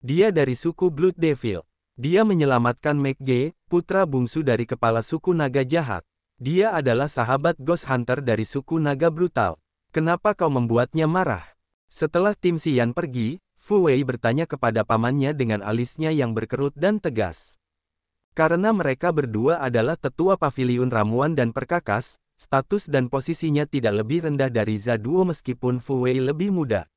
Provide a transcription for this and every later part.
Dia dari suku Blood Devil. Dia menyelamatkan McG, putra bungsu dari kepala suku naga jahat. Dia adalah sahabat Ghost Hunter dari suku naga brutal. Kenapa kau membuatnya marah? Setelah tim Xian pergi, Fu Wei bertanya kepada pamannya dengan alisnya yang berkerut dan tegas. Karena mereka berdua adalah tetua paviliun ramuan dan perkakas, status dan posisinya tidak lebih rendah dari Zaduo meskipun Fu Wei lebih muda.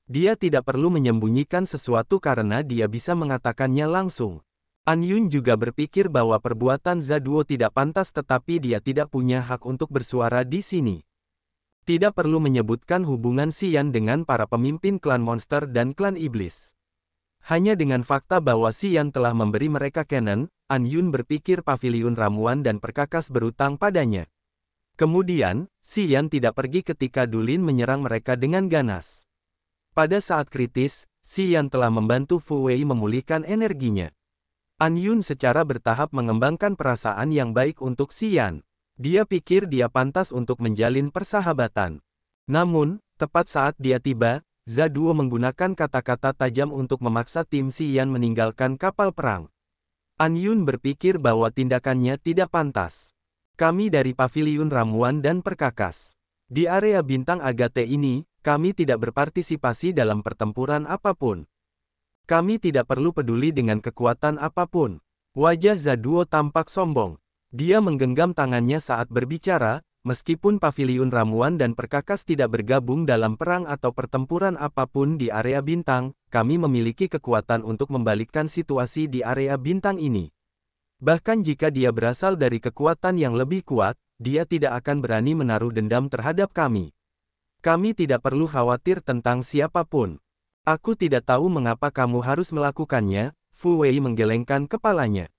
Dia tidak perlu menyembunyikan sesuatu karena dia bisa mengatakannya langsung. An Yun juga berpikir bahwa perbuatan Zaduo tidak pantas tetapi dia tidak punya hak untuk bersuara di sini. Tidak perlu menyebutkan hubungan Xian dengan para pemimpin klan monster dan klan iblis. Hanya dengan fakta bahwa Xian telah memberi mereka canon, An Yun berpikir paviliun ramuan dan perkakas berutang padanya. Kemudian, Xian tidak pergi ketika Dulin menyerang mereka dengan ganas. Pada saat kritis, Xian telah membantu Fu Wei memulihkan energinya. An Yun secara bertahap mengembangkan perasaan yang baik untuk Xian. Dia pikir dia pantas untuk menjalin persahabatan. Namun, tepat saat dia tiba, Zaduo menggunakan kata-kata tajam untuk memaksa tim Xian meninggalkan kapal perang. An Yun berpikir bahwa tindakannya tidak pantas. Kami dari paviliun ramuan dan perkakas. Di area bintang Agate ini, kami tidak berpartisipasi dalam pertempuran apapun. Kami tidak perlu peduli dengan kekuatan apapun. Wajah Zaduo tampak sombong. Dia menggenggam tangannya saat berbicara, meskipun paviliun ramuan dan perkakas tidak bergabung dalam perang atau pertempuran apapun di area bintang, kami memiliki kekuatan untuk membalikkan situasi di area bintang ini. Bahkan jika dia berasal dari kekuatan yang lebih kuat, dia tidak akan berani menaruh dendam terhadap kami. Kami tidak perlu khawatir tentang siapapun. Aku tidak tahu mengapa kamu harus melakukannya, Fu Wei menggelengkan kepalanya.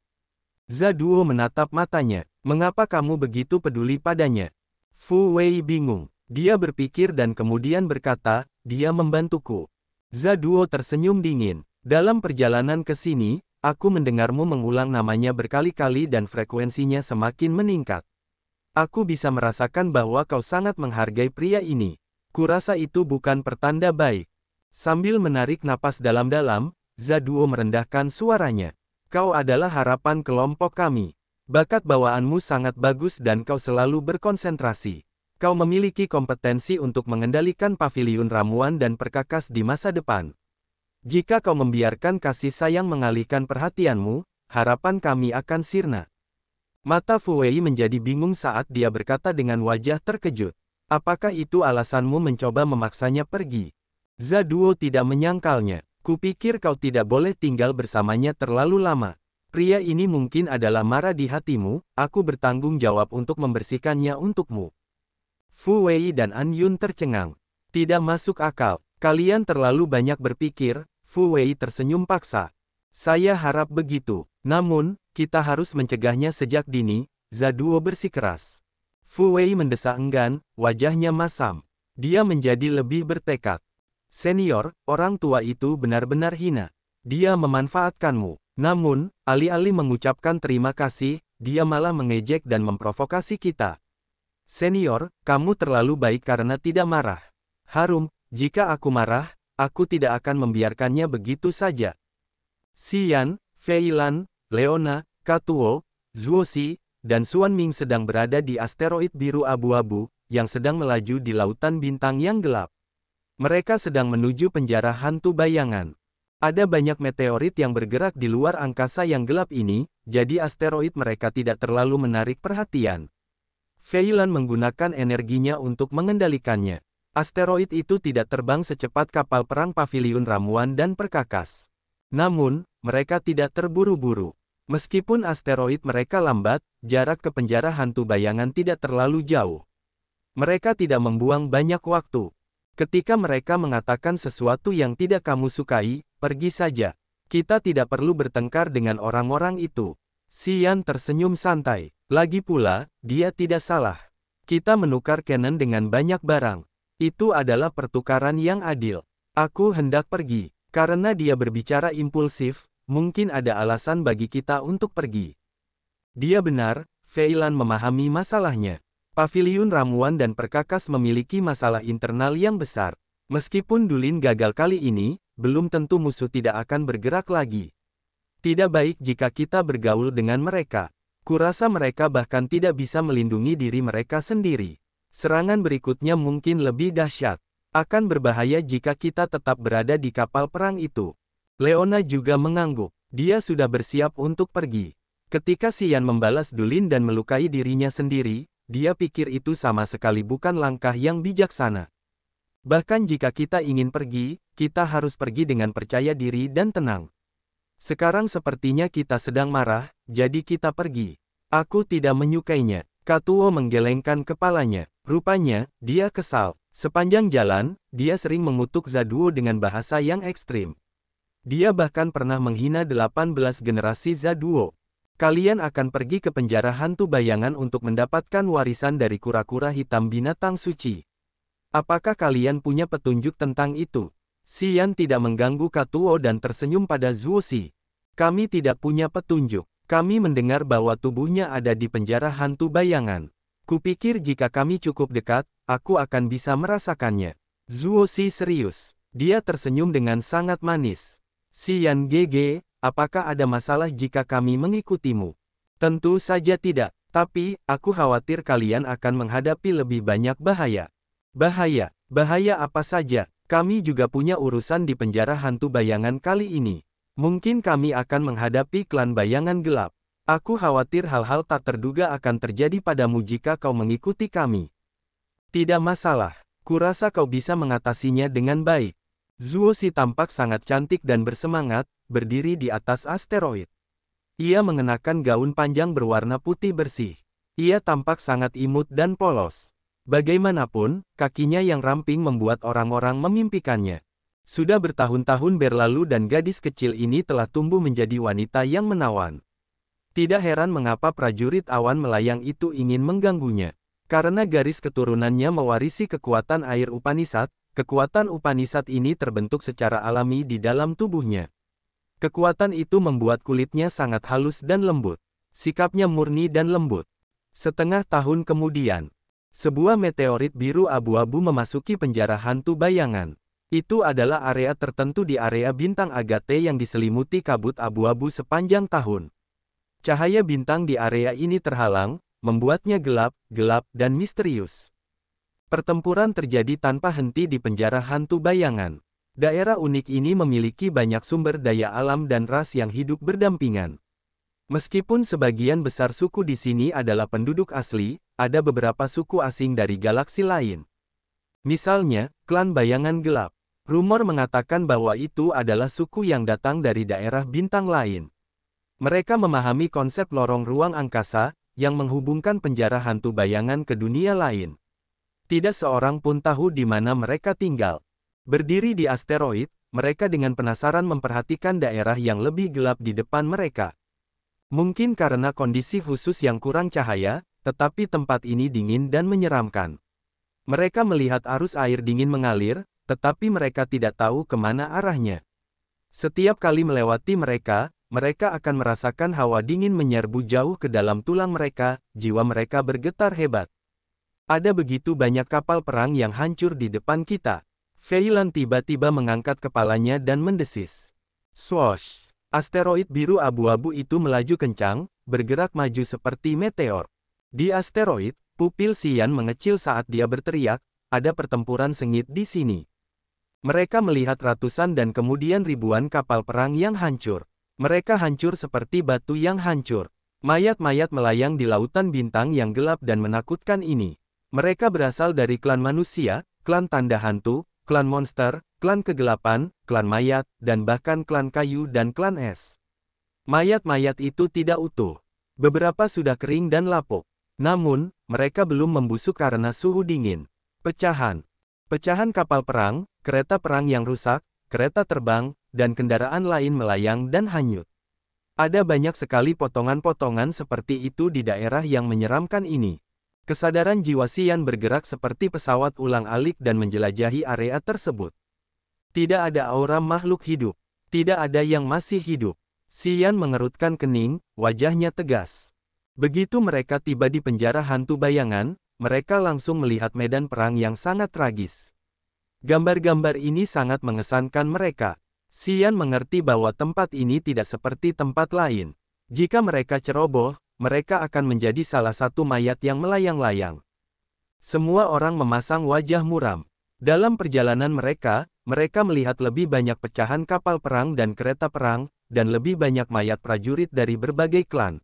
Zaduo menatap matanya. Mengapa kamu begitu peduli padanya? Fu Wei bingung. Dia berpikir dan kemudian berkata, dia membantuku. Zaduo tersenyum dingin. Dalam perjalanan ke sini, aku mendengarmu mengulang namanya berkali-kali dan frekuensinya semakin meningkat. Aku bisa merasakan bahwa kau sangat menghargai pria ini. Kurasa itu bukan pertanda baik. Sambil menarik napas dalam-dalam, Zaduo merendahkan suaranya. Kau adalah harapan kelompok kami. Bakat bawaanmu sangat bagus dan kau selalu berkonsentrasi. Kau memiliki kompetensi untuk mengendalikan paviliun ramuan dan perkakas di masa depan. Jika kau membiarkan kasih sayang mengalihkan perhatianmu, harapan kami akan sirna. Mata Fu Wei menjadi bingung saat dia berkata dengan wajah terkejut. Apakah itu alasanmu mencoba memaksanya pergi? Zaduo tidak menyangkalnya. Kupikir kau tidak boleh tinggal bersamanya terlalu lama. Pria ini mungkin adalah marah di hatimu, aku bertanggung jawab untuk membersihkannya untukmu. Fu Wei dan An Yun tercengang. Tidak masuk akal. Kalian terlalu banyak berpikir, Fu Wei tersenyum paksa. Saya harap begitu. Namun, kita harus mencegahnya sejak dini, Zaduo bersikeras. Fu Wei mendesak enggan, wajahnya masam. Dia menjadi lebih bertekad. Senior, orang tua itu benar-benar hina. Dia memanfaatkanmu. Namun, alih-alih mengucapkan terima kasih, dia malah mengejek dan memprovokasi kita. Senior, kamu terlalu baik karena tidak marah. Harum, jika aku marah, aku tidak akan membiarkannya begitu saja. Xian, Feilan, Leona, Katuo, Zuoxi, dan Xuan Ming sedang berada di asteroid biru abu-abu, yang sedang melaju di lautan bintang yang gelap. Mereka sedang menuju penjara hantu bayangan. Ada banyak meteorit yang bergerak di luar angkasa yang gelap ini, jadi asteroid mereka tidak terlalu menarik perhatian. Feilan menggunakan energinya untuk mengendalikannya. Asteroid itu tidak terbang secepat kapal perang paviliun ramuan dan perkakas. Namun, mereka tidak terburu-buru. Meskipun asteroid mereka lambat, jarak ke penjara hantu bayangan tidak terlalu jauh. Mereka tidak membuang banyak waktu. Ketika mereka mengatakan sesuatu yang tidak kamu sukai, pergi saja. Kita tidak perlu bertengkar dengan orang-orang itu. Xian tersenyum santai. Lagi pula, dia tidak salah. Kita menukar canon dengan banyak barang. Itu adalah pertukaran yang adil. Aku hendak pergi. Karena dia berbicara impulsif, mungkin ada alasan bagi kita untuk pergi. Dia benar, Feilan memahami masalahnya. Paviliun ramuan dan perkakas memiliki masalah internal yang besar. Meskipun Dulin gagal kali ini, belum tentu musuh tidak akan bergerak lagi. Tidak baik jika kita bergaul dengan mereka. Kurasa mereka bahkan tidak bisa melindungi diri mereka sendiri. Serangan berikutnya mungkin lebih dahsyat. Akan berbahaya jika kita tetap berada di kapal perang itu. Leona juga mengangguk. Dia sudah bersiap untuk pergi. Ketika Xian membalas Dulin dan melukai dirinya sendiri, dia pikir itu sama sekali bukan langkah yang bijaksana. Bahkan jika kita ingin pergi, kita harus pergi dengan percaya diri dan tenang. Sekarang sepertinya kita sedang marah, jadi kita pergi. Aku tidak menyukainya. Katuo menggelengkan kepalanya. Rupanya, dia kesal. Sepanjang jalan, dia sering mengutuk Zaduo dengan bahasa yang ekstrim. Dia bahkan pernah menghina 18 generasi Zaduo. Kalian akan pergi ke penjara hantu bayangan untuk mendapatkan warisan dari kura-kura hitam binatang suci. Apakah kalian punya petunjuk tentang itu? Xian tidak mengganggu Katuo dan tersenyum pada Zuoxi. Kami tidak punya petunjuk. Kami mendengar bahwa tubuhnya ada di penjara hantu bayangan. Kupikir jika kami cukup dekat, aku akan bisa merasakannya. Zuoxi serius. Dia tersenyum dengan sangat manis. Xian GG, apakah ada masalah jika kami mengikutimu? Tentu saja tidak, tapi aku khawatir kalian akan menghadapi lebih banyak bahaya. Bahaya? Bahaya apa saja? Kami juga punya urusan di penjara hantu bayangan kali ini. Mungkin kami akan menghadapi klan bayangan gelap. Aku khawatir hal-hal tak terduga akan terjadi padamu jika kau mengikuti kami. Tidak masalah. Kurasa kau bisa mengatasinya dengan baik. Zuoxi tampak sangat cantik dan bersemangat, berdiri di atas asteroid. Ia mengenakan gaun panjang berwarna putih bersih. Ia tampak sangat imut dan polos. Bagaimanapun, kakinya yang ramping membuat orang-orang memimpikannya. Sudah bertahun-tahun berlalu dan gadis kecil ini telah tumbuh menjadi wanita yang menawan. Tidak heran mengapa prajurit awan melayang itu ingin mengganggunya. Karena garis keturunannya mewarisi kekuatan air Upanishad, kekuatan Upanishad ini terbentuk secara alami di dalam tubuhnya. Kekuatan itu membuat kulitnya sangat halus dan lembut. Sikapnya murni dan lembut. Setengah tahun kemudian, sebuah meteorit biru abu-abu memasuki penjara hantu bayangan. Itu adalah area tertentu di area bintang Agate yang diselimuti kabut abu-abu sepanjang tahun. Cahaya bintang di area ini terhalang, membuatnya gelap, dan misterius. Pertempuran terjadi tanpa henti di penjara hantu bayangan. Daerah unik ini memiliki banyak sumber daya alam dan ras yang hidup berdampingan. Meskipun sebagian besar suku di sini adalah penduduk asli, ada beberapa suku asing dari galaksi lain. Misalnya, klan bayangan gelap. Rumor mengatakan bahwa itu adalah suku yang datang dari daerah bintang lain. Mereka memahami konsep lorong ruang angkasa, yang menghubungkan penjara hantu bayangan ke dunia lain. Tidak seorang pun tahu di mana mereka tinggal. Berdiri di asteroid, mereka dengan penasaran memperhatikan daerah yang lebih gelap di depan mereka. Mungkin karena kondisi khusus yang kurang cahaya, tetapi tempat ini dingin dan menyeramkan. Mereka melihat arus air dingin mengalir, tetapi mereka tidak tahu kemana arahnya. Setiap kali melewati mereka akan merasakan hawa dingin menyerbu jauh ke dalam tulang mereka, jiwa mereka bergetar hebat. Ada begitu banyak kapal perang yang hancur di depan kita. Fei Lan tiba-tiba mengangkat kepalanya dan mendesis. Swoosh! Asteroid biru abu-abu itu melaju kencang, bergerak maju seperti meteor. Di asteroid, pupil Xian mengecil saat dia berteriak, ada pertempuran sengit di sini. Mereka melihat ratusan dan kemudian ribuan kapal perang yang hancur. Mereka hancur seperti batu yang hancur. Mayat-mayat melayang di lautan bintang yang gelap dan menakutkan ini. Mereka berasal dari klan manusia, klan tanda hantu, klan monster, klan kegelapan, klan mayat, dan bahkan klan kayu dan klan es. Mayat-mayat itu tidak utuh. Beberapa sudah kering dan lapuk. Namun, mereka belum membusuk karena suhu dingin. Pecahan. Pecahan kapal perang, kereta perang yang rusak, kereta terbang, dan kendaraan lain melayang dan hanyut. Ada banyak sekali potongan-potongan seperti itu di daerah yang menyeramkan ini. Kesadaran jiwa Xian bergerak seperti pesawat ulang-alik dan menjelajahi area tersebut. Tidak ada aura makhluk hidup. Tidak ada yang masih hidup. Xian mengerutkan kening, wajahnya tegas. Begitu mereka tiba di penjara hantu bayangan, mereka langsung melihat medan perang yang sangat tragis. Gambar-gambar ini sangat mengesankan mereka. Xian mengerti bahwa tempat ini tidak seperti tempat lain. Jika mereka ceroboh, mereka akan menjadi salah satu mayat yang melayang-layang. Semua orang memasang wajah muram. Dalam perjalanan mereka melihat lebih banyak pecahan kapal perang dan kereta perang, dan lebih banyak mayat prajurit dari berbagai klan.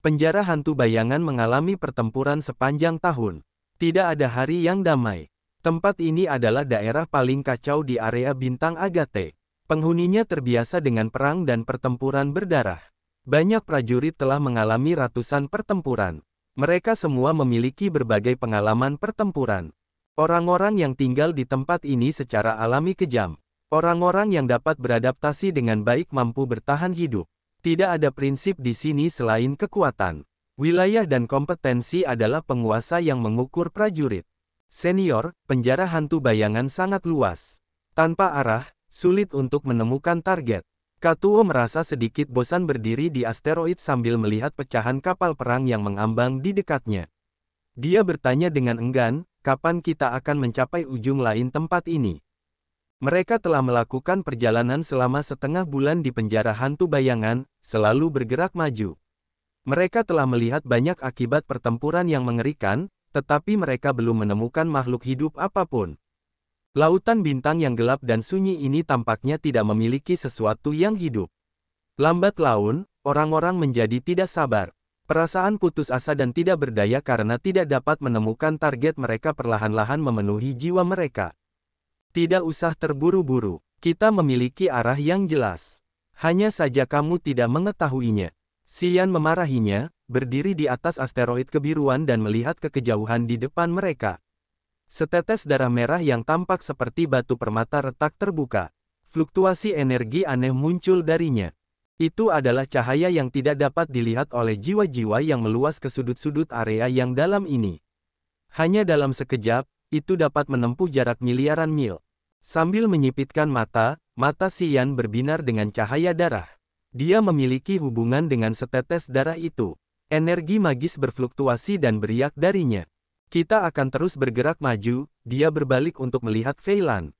Penjara hantu bayangan mengalami pertempuran sepanjang tahun. Tidak ada hari yang damai. Tempat ini adalah daerah paling kacau di area bintang Agate. Penghuninya terbiasa dengan perang dan pertempuran berdarah. Banyak prajurit telah mengalami ratusan pertempuran. Mereka semua memiliki berbagai pengalaman pertempuran. Orang-orang yang tinggal di tempat ini secara alami kejam. Orang-orang yang dapat beradaptasi dengan baik mampu bertahan hidup. Tidak ada prinsip di sini selain kekuatan. Wilayah dan kompetensi adalah penguasa yang mengukur prajurit. Senior, penjara hantu bayangan sangat luas. Tanpa arah, sulit untuk menemukan target. Katuo merasa sedikit bosan berdiri di asteroid sambil melihat pecahan kapal perang yang mengambang di dekatnya. Dia bertanya dengan enggan, kapan kita akan mencapai ujung lain tempat ini? Mereka telah melakukan perjalanan selama setengah bulan di penjara hantu bayangan, selalu bergerak maju. Mereka telah melihat banyak akibat pertempuran yang mengerikan, tetapi mereka belum menemukan makhluk hidup apapun. Lautan bintang yang gelap dan sunyi ini tampaknya tidak memiliki sesuatu yang hidup. Lambat laun, orang-orang menjadi tidak sabar. Perasaan putus asa dan tidak berdaya karena tidak dapat menemukan target mereka perlahan-lahan memenuhi jiwa mereka. Tidak usah terburu-buru, kita memiliki arah yang jelas. Hanya saja kamu tidak mengetahuinya. Xian memarahinya, berdiri di atas asteroid kebiruan dan melihat ke kejauhan di depan mereka. Setetes darah merah yang tampak seperti batu permata retak terbuka. Fluktuasi energi aneh muncul darinya. Itu adalah cahaya yang tidak dapat dilihat oleh jiwa-jiwa yang meluas ke sudut-sudut area yang dalam ini. Hanya dalam sekejap, itu dapat menempuh jarak miliaran mil. Sambil menyipitkan mata Xian berbinar dengan cahaya darah. Dia memiliki hubungan dengan setetes darah itu. Energi magis berfluktuasi dan beriak darinya. Kita akan terus bergerak maju, dia berbalik untuk melihat Fei Lan.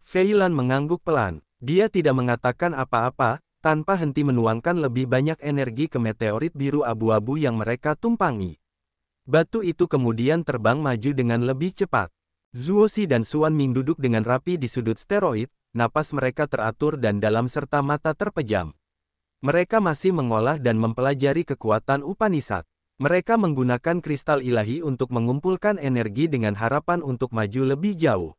Fei Lan mengangguk pelan. Dia tidak mengatakan apa-apa, tanpa henti menuangkan lebih banyak energi ke meteorit biru abu-abu yang mereka tumpangi. Batu itu kemudian terbang maju dengan lebih cepat. Zuoxi dan Xuan Ming duduk dengan rapi di sudut steroid, napas mereka teratur dan dalam serta mata terpejam. Mereka masih mengolah dan mempelajari kekuatan Upanishad. Mereka menggunakan kristal ilahi untuk mengumpulkan energi dengan harapan untuk maju lebih jauh.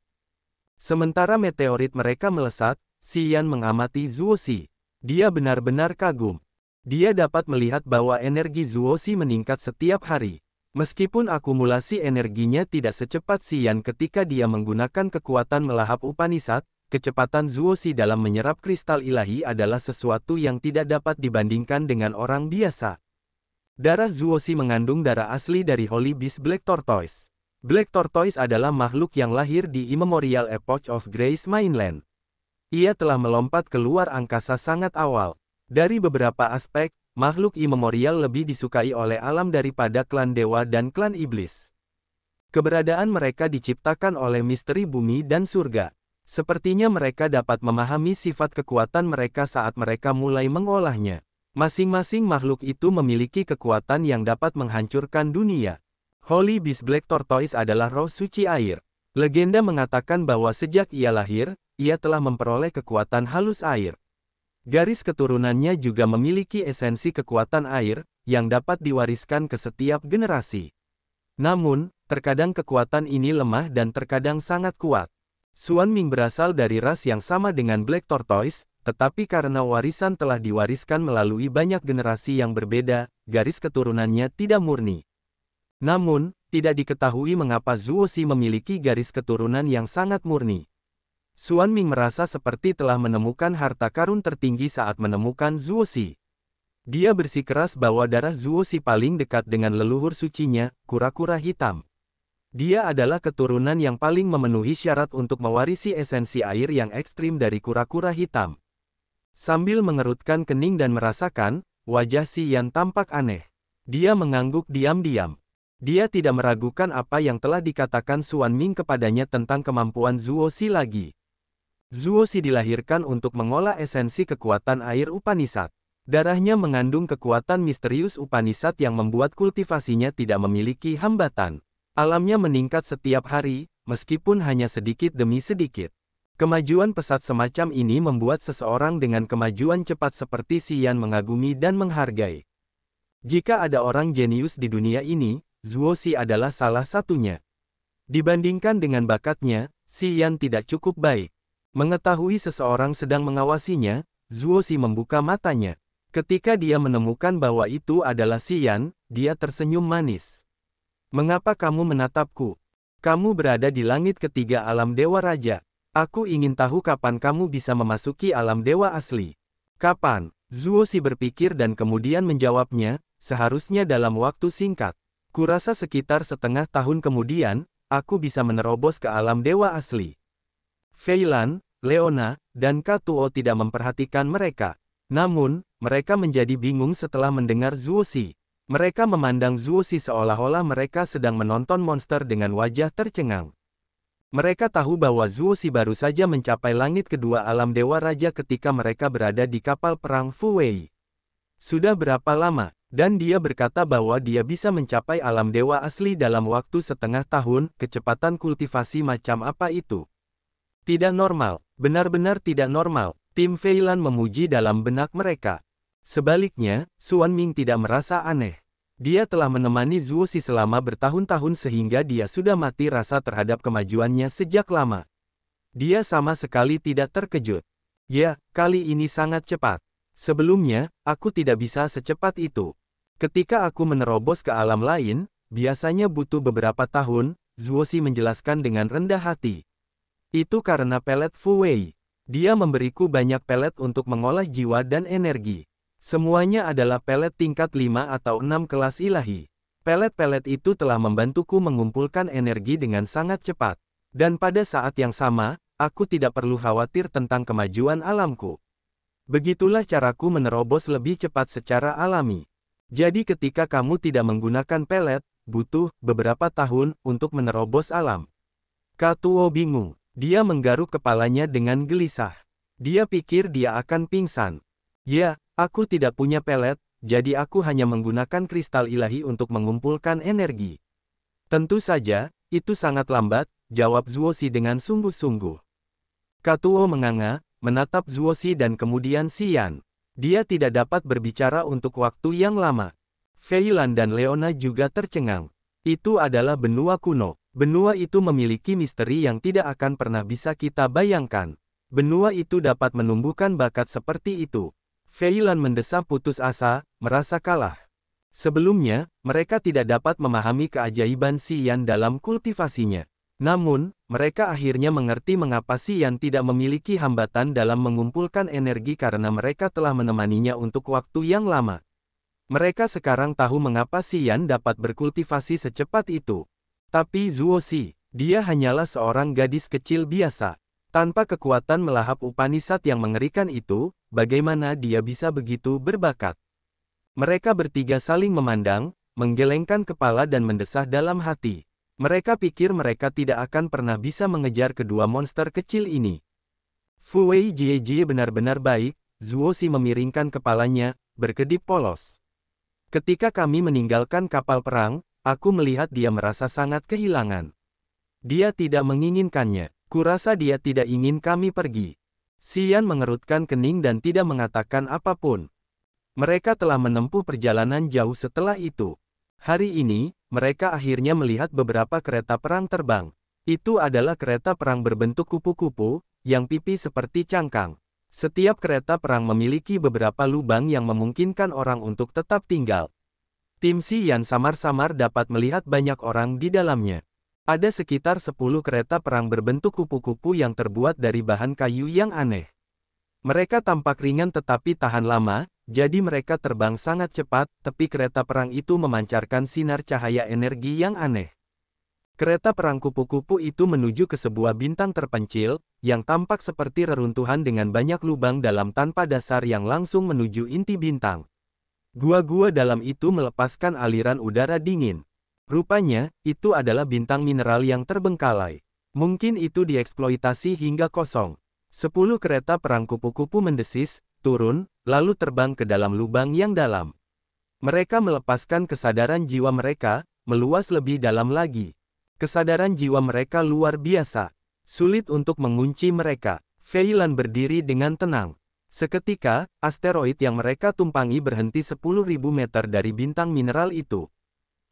Sementara meteorit mereka melesat, Xian mengamati Zuoxi. Dia benar-benar kagum. Dia dapat melihat bahwa energi Zuoxi meningkat setiap hari. Meskipun akumulasi energinya tidak secepat Xian ketika dia menggunakan kekuatan melahap Upanishad, kecepatan Zuoxi dalam menyerap kristal ilahi adalah sesuatu yang tidak dapat dibandingkan dengan orang biasa. Darah Zuoxi mengandung darah asli dari Holy Beast Black Tortoise. Black Tortoise adalah makhluk yang lahir di Immemorial Epoch of Grace Mainland. Ia telah melompat keluar angkasa sangat awal. Dari beberapa aspek, makhluk Immemorial lebih disukai oleh alam daripada klan dewa dan klan iblis. Keberadaan mereka diciptakan oleh misteri bumi dan surga. Sepertinya mereka dapat memahami sifat kekuatan mereka saat mereka mulai mengolahnya. Masing-masing makhluk itu memiliki kekuatan yang dapat menghancurkan dunia. Holy Beast Black Tortoise adalah roh suci air. Legenda mengatakan bahwa sejak ia lahir, ia telah memperoleh kekuatan halus air. Garis keturunannya juga memiliki esensi kekuatan air, yang dapat diwariskan ke setiap generasi. Namun, terkadang kekuatan ini lemah dan terkadang sangat kuat. Xuan Ming berasal dari ras yang sama dengan Black Tortoise, tetapi karena warisan telah diwariskan melalui banyak generasi yang berbeda, garis keturunannya tidak murni. Namun, tidak diketahui mengapa Zuoxi memiliki garis keturunan yang sangat murni. Xuan Ming merasa seperti telah menemukan harta karun tertinggi saat menemukan Zuoxi. Dia bersikeras bahwa darah Zuoxi paling dekat dengan leluhur sucinya, kura-kura hitam. Dia adalah keturunan yang paling memenuhi syarat untuk mewarisi esensi air yang ekstrim dari kura-kura hitam. Sambil mengerutkan kening dan merasakan, wajah Xian tampak aneh. Dia mengangguk diam-diam. Dia tidak meragukan apa yang telah dikatakan Xuan Ming kepadanya tentang kemampuan Zuoxi lagi. Zuosi dilahirkan untuk mengolah esensi kekuatan air Upanishad. Darahnya mengandung kekuatan misterius Upanishad yang membuat kultivasinya tidak memiliki hambatan. Alamnya meningkat setiap hari, meskipun hanya sedikit demi sedikit. Kemajuan pesat semacam ini membuat seseorang dengan kemajuan cepat seperti Xian mengagumi dan menghargai. Jika ada orang jenius di dunia ini, Zuosi adalah salah satunya. Dibandingkan dengan bakatnya, Xian tidak cukup baik. Mengetahui seseorang sedang mengawasinya, Zuosi membuka matanya. Ketika dia menemukan bahwa itu adalah Xian, dia tersenyum manis. "Mengapa kamu menatapku? Kamu berada di langit ketiga alam Dewa Raja. Aku ingin tahu kapan kamu bisa memasuki alam dewa asli." "Kapan?" Zuosi berpikir dan kemudian menjawabnya, "Seharusnya dalam waktu singkat. Kurasa sekitar setengah tahun kemudian, aku bisa menerobos ke alam dewa asli." Fei Lan, Leona, dan Katuo tidak memperhatikan mereka. Namun, mereka menjadi bingung setelah mendengar Zuosi. Mereka memandang Zuosi seolah-olah mereka sedang menonton monster dengan wajah tercengang. Mereka tahu bahwa Zuosi baru saja mencapai langit kedua alam Dewa Raja ketika mereka berada di kapal perang Fu Wei. Sudah berapa lama, dan dia berkata bahwa dia bisa mencapai alam dewa asli dalam waktu setengah tahun, kecepatan kultivasi macam apa itu? Tidak normal, benar-benar tidak normal, tim Fei Lan memuji dalam benak mereka. Sebaliknya, Xuan Ming tidak merasa aneh. Dia telah menemani Zuosi selama bertahun-tahun sehingga dia sudah mati rasa terhadap kemajuannya sejak lama. Dia sama sekali tidak terkejut. "Ya, kali ini sangat cepat. Sebelumnya, aku tidak bisa secepat itu. Ketika aku menerobos ke alam lain, biasanya butuh beberapa tahun," Zuosi menjelaskan dengan rendah hati. "Itu karena pelet Fu Wei. Dia memberiku banyak pelet untuk mengolah jiwa dan energi. Semuanya adalah pelet tingkat 5 atau 6 kelas ilahi. Pelet-pelet itu telah membantuku mengumpulkan energi dengan sangat cepat. Dan pada saat yang sama, aku tidak perlu khawatir tentang kemajuan alamku. Begitulah caraku menerobos lebih cepat secara alami. Jadi ketika kamu tidak menggunakan pelet, butuh beberapa tahun untuk menerobos alam." Katuo bingung. Dia menggaruk kepalanya dengan gelisah. Dia pikir dia akan pingsan. "Ya, aku tidak punya pelet, jadi aku hanya menggunakan kristal ilahi untuk mengumpulkan energi." "Tentu saja, itu sangat lambat," jawab Zuosi dengan sungguh-sungguh. Katuo menganga, menatap Zuosi dan kemudian Xian. Dia tidak dapat berbicara untuk waktu yang lama. Fei Lan dan Leona juga tercengang. Itu adalah benua kuno. Benua itu memiliki misteri yang tidak akan pernah bisa kita bayangkan. Benua itu dapat menumbuhkan bakat seperti itu. Fei Lan mendesah putus asa, merasa kalah. Sebelumnya, mereka tidak dapat memahami keajaiban Xian dalam kultivasinya. Namun, mereka akhirnya mengerti mengapa Xian tidak memiliki hambatan dalam mengumpulkan energi karena mereka telah menemaninya untuk waktu yang lama. Mereka sekarang tahu mengapa Xian dapat berkultivasi secepat itu. Tapi Zuosi, dia hanyalah seorang gadis kecil biasa. Tanpa kekuatan melahap Upanishad yang mengerikan itu, bagaimana dia bisa begitu berbakat? Mereka bertiga saling memandang, menggelengkan kepala dan mendesah dalam hati. Mereka pikir mereka tidak akan pernah bisa mengejar kedua monster kecil ini. "Fu Wei Jie benar-benar baik," Zuosi memiringkan kepalanya, berkedip polos. "Ketika kami meninggalkan kapal perang, aku melihat dia merasa sangat kehilangan. Dia tidak menginginkannya. Kurasa dia tidak ingin kami pergi." Xian mengerutkan kening dan tidak mengatakan apapun. Mereka telah menempuh perjalanan jauh setelah itu. Hari ini, mereka akhirnya melihat beberapa kereta perang terbang. Itu adalah kereta perang berbentuk kupu-kupu, yang pipi seperti cangkang. Setiap kereta perang memiliki beberapa lubang yang memungkinkan orang untuk tetap tinggal. Tim Xian samar-samar dapat melihat banyak orang di dalamnya. Ada sekitar 10 kereta perang berbentuk kupu-kupu yang terbuat dari bahan kayu yang aneh. Mereka tampak ringan tetapi tahan lama, jadi mereka terbang sangat cepat, tepi kereta perang itu memancarkan sinar cahaya energi yang aneh. Kereta perang kupu-kupu itu menuju ke sebuah bintang terpencil, yang tampak seperti reruntuhan dengan banyak lubang dalam tanpa dasar yang langsung menuju inti bintang. Gua-gua dalam itu melepaskan aliran udara dingin. Rupanya, itu adalah bintang mineral yang terbengkalai. Mungkin itu dieksploitasi hingga kosong. 10 kereta perang kupu-kupu mendesis, turun, lalu terbang ke dalam lubang yang dalam. Mereka melepaskan kesadaran jiwa mereka, meluas lebih dalam lagi. Kesadaran jiwa mereka luar biasa. Sulit untuk mengunci mereka. Fei Lan berdiri dengan tenang. Seketika, asteroid yang mereka tumpangi berhenti 10.000 meter dari bintang mineral itu.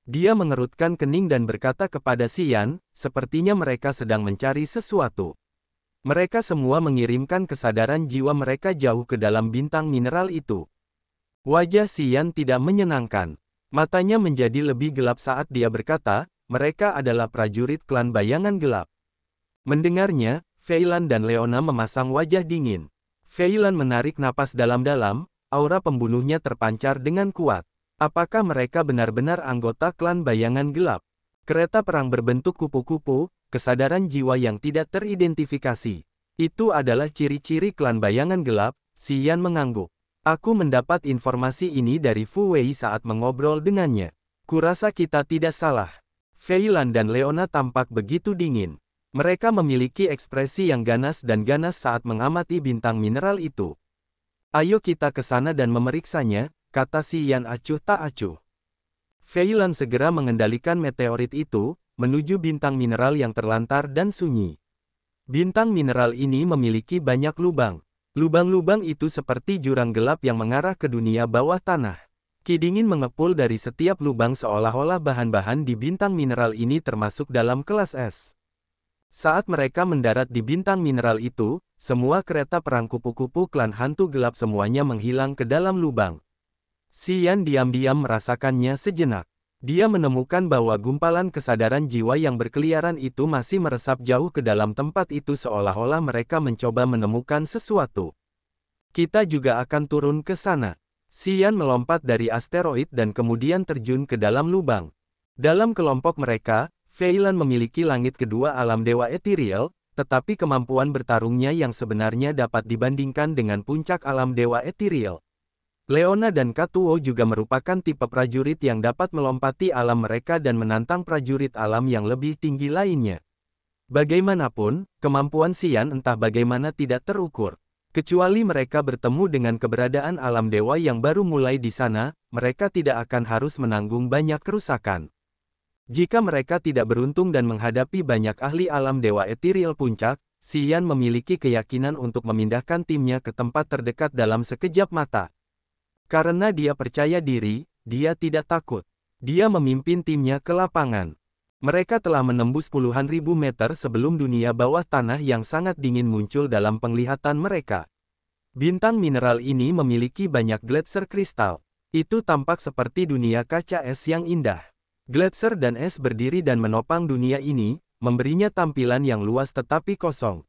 Dia mengerutkan kening dan berkata kepada Xian, sepertinya mereka sedang mencari sesuatu. Mereka semua mengirimkan kesadaran jiwa mereka jauh ke dalam bintang mineral itu. Wajah Xian tidak menyenangkan. Matanya menjadi lebih gelap saat dia berkata, mereka adalah prajurit klan bayangan gelap. Mendengarnya, Fei Lan dan Leona memasang wajah dingin. Fei Lan menarik napas dalam-dalam, aura pembunuhnya terpancar dengan kuat. Apakah mereka benar-benar anggota klan bayangan gelap? Kereta perang berbentuk kupu-kupu, kesadaran jiwa yang tidak teridentifikasi. Itu adalah ciri-ciri klan bayangan gelap, Xian mengangguk. Aku mendapat informasi ini dari Fu Wei saat mengobrol dengannya. Kurasa kita tidak salah. Fei Lan dan Leona tampak begitu dingin. Mereka memiliki ekspresi yang ganas saat mengamati bintang mineral itu. Ayo kita ke sana dan memeriksanya, kata Xian acuh tak acuh. Fei Lan segera mengendalikan meteorit itu, menuju bintang mineral yang terlantar dan sunyi. Bintang mineral ini memiliki banyak lubang. Lubang-lubang itu seperti jurang gelap yang mengarah ke dunia bawah tanah. Ki dingin mengepul dari setiap lubang seolah-olah bahan-bahan di bintang mineral ini termasuk dalam kelas es. Saat mereka mendarat di bintang mineral itu, semua kereta perang kupu-kupu klan hantu gelap semuanya menghilang ke dalam lubang. Xian diam-diam merasakannya sejenak. Dia menemukan bahwa gumpalan kesadaran jiwa yang berkeliaran itu masih meresap jauh ke dalam tempat itu seolah-olah mereka mencoba menemukan sesuatu. Kita juga akan turun ke sana. Xian melompat dari asteroid dan kemudian terjun ke dalam lubang. Dalam kelompok mereka, Fei Lan memiliki langit kedua alam dewa ethereal, tetapi kemampuan bertarungnya yang sebenarnya dapat dibandingkan dengan puncak alam dewa ethereal. Leona dan Katuo juga merupakan tipe prajurit yang dapat melompati alam mereka dan menantang prajurit alam yang lebih tinggi lainnya. Bagaimanapun, kemampuan Xian entah bagaimana tidak terukur. Kecuali mereka bertemu dengan keberadaan alam dewa yang baru mulai di sana, mereka tidak akan harus menanggung banyak kerusakan. Jika mereka tidak beruntung dan menghadapi banyak ahli alam dewa ethereal puncak, Xian memiliki keyakinan untuk memindahkan timnya ke tempat terdekat dalam sekejap mata. Karena dia percaya diri, dia tidak takut. Dia memimpin timnya ke lapangan. Mereka telah menembus puluhan ribu meter sebelum dunia bawah tanah yang sangat dingin muncul dalam penglihatan mereka. Bintang mineral ini memiliki banyak gletser kristal. Itu tampak seperti dunia kaca es yang indah. Gletser dan es berdiri dan menopang dunia ini, memberinya tampilan yang luas tetapi kosong.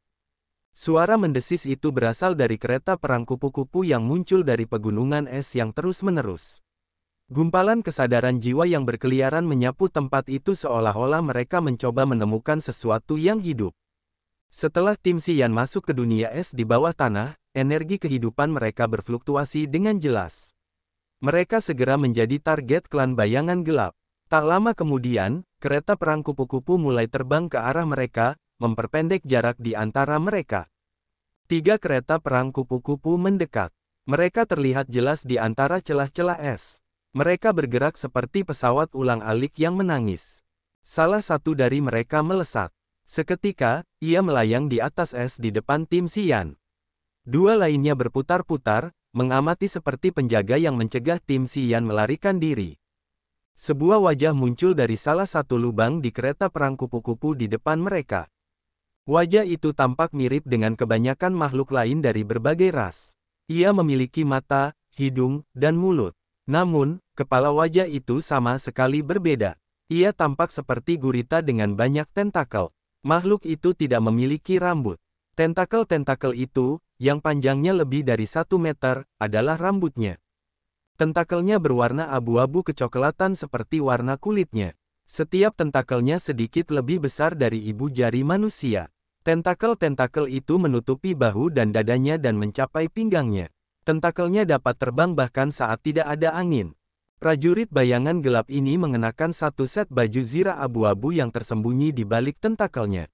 Suara mendesis itu berasal dari kereta perang kupu-kupu yang muncul dari pegunungan es yang terus-menerus. Gumpalan kesadaran jiwa yang berkeliaran menyapu tempat itu seolah-olah mereka mencoba menemukan sesuatu yang hidup. Setelah tim Xian masuk ke dunia es di bawah tanah, energi kehidupan mereka berfluktuasi dengan jelas. Mereka segera menjadi target klan bayangan gelap. Tak lama kemudian, kereta perang kupu-kupu mulai terbang ke arah mereka, memperpendek jarak di antara mereka. 3 kereta perang kupu-kupu mendekat. Mereka terlihat jelas di antara celah-celah es. Mereka bergerak seperti pesawat ulang-alik yang menangis. Salah satu dari mereka melesat. Seketika, ia melayang di atas es di depan tim Xian. 2 lainnya berputar-putar, mengamati seperti penjaga yang mencegah tim Xian melarikan diri. Sebuah wajah muncul dari salah satu lubang di kereta perang kupu-kupu di depan mereka. Wajah itu tampak mirip dengan kebanyakan makhluk lain dari berbagai ras. Ia memiliki mata, hidung, dan mulut. Namun, kepala wajah itu sama sekali berbeda. Ia tampak seperti gurita dengan banyak tentakel. Makhluk itu tidak memiliki rambut. Tentakel-tentakel itu, yang panjangnya lebih dari 1 meter, adalah rambutnya. Tentakelnya berwarna abu-abu kecoklatan seperti warna kulitnya. Setiap tentakelnya sedikit lebih besar dari ibu jari manusia. Tentakel-tentakel itu menutupi bahu dan dadanya dan mencapai pinggangnya. Tentakelnya dapat terbang bahkan saat tidak ada angin. Prajurit bayangan gelap ini mengenakan satu set baju zirah abu-abu yang tersembunyi di balik tentakelnya.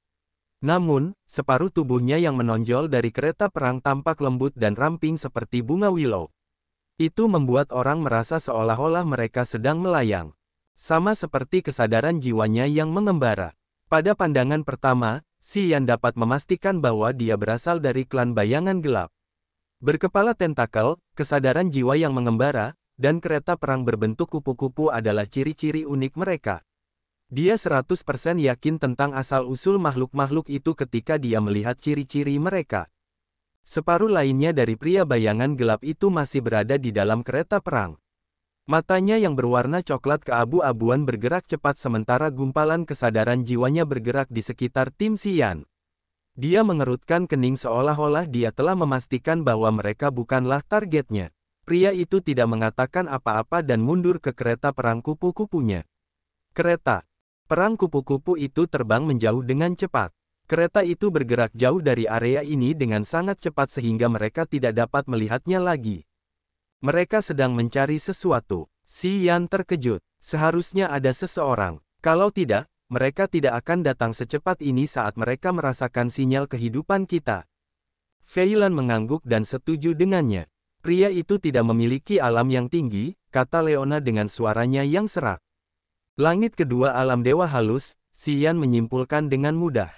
Namun, separuh tubuhnya yang menonjol dari kereta perang tampak lembut dan ramping seperti bunga willow. Itu membuat orang merasa seolah-olah mereka sedang melayang. Sama seperti kesadaran jiwanya yang mengembara. Pada pandangan pertama, Xian dapat memastikan bahwa dia berasal dari klan bayangan gelap. Berkepala tentakel, kesadaran jiwa yang mengembara, dan kereta perang berbentuk kupu-kupu adalah ciri-ciri unik mereka. Dia 100% yakin tentang asal-usul makhluk-makhluk itu ketika dia melihat ciri-ciri mereka. Separuh lainnya dari pria bayangan gelap itu masih berada di dalam kereta perang. Matanya yang berwarna coklat keabu-abuan bergerak cepat sementara gumpalan kesadaran jiwanya bergerak di sekitar tim Xian. Dia mengerutkan kening seolah-olah dia telah memastikan bahwa mereka bukanlah targetnya. Pria itu tidak mengatakan apa-apa dan mundur ke kereta perang kupu-kupunya. Kereta perang kupu-kupu itu terbang menjauh dengan cepat. Kereta itu bergerak jauh dari area ini dengan sangat cepat sehingga mereka tidak dapat melihatnya lagi. Mereka sedang mencari sesuatu. Xian terkejut. Seharusnya ada seseorang. Kalau tidak, mereka tidak akan datang secepat ini saat mereka merasakan sinyal kehidupan kita. Fei Lan mengangguk dan setuju dengannya. Pria itu tidak memiliki alam yang tinggi, kata Leona dengan suaranya yang serak. Langit kedua alam dewa halus, Xian menyimpulkan dengan mudah.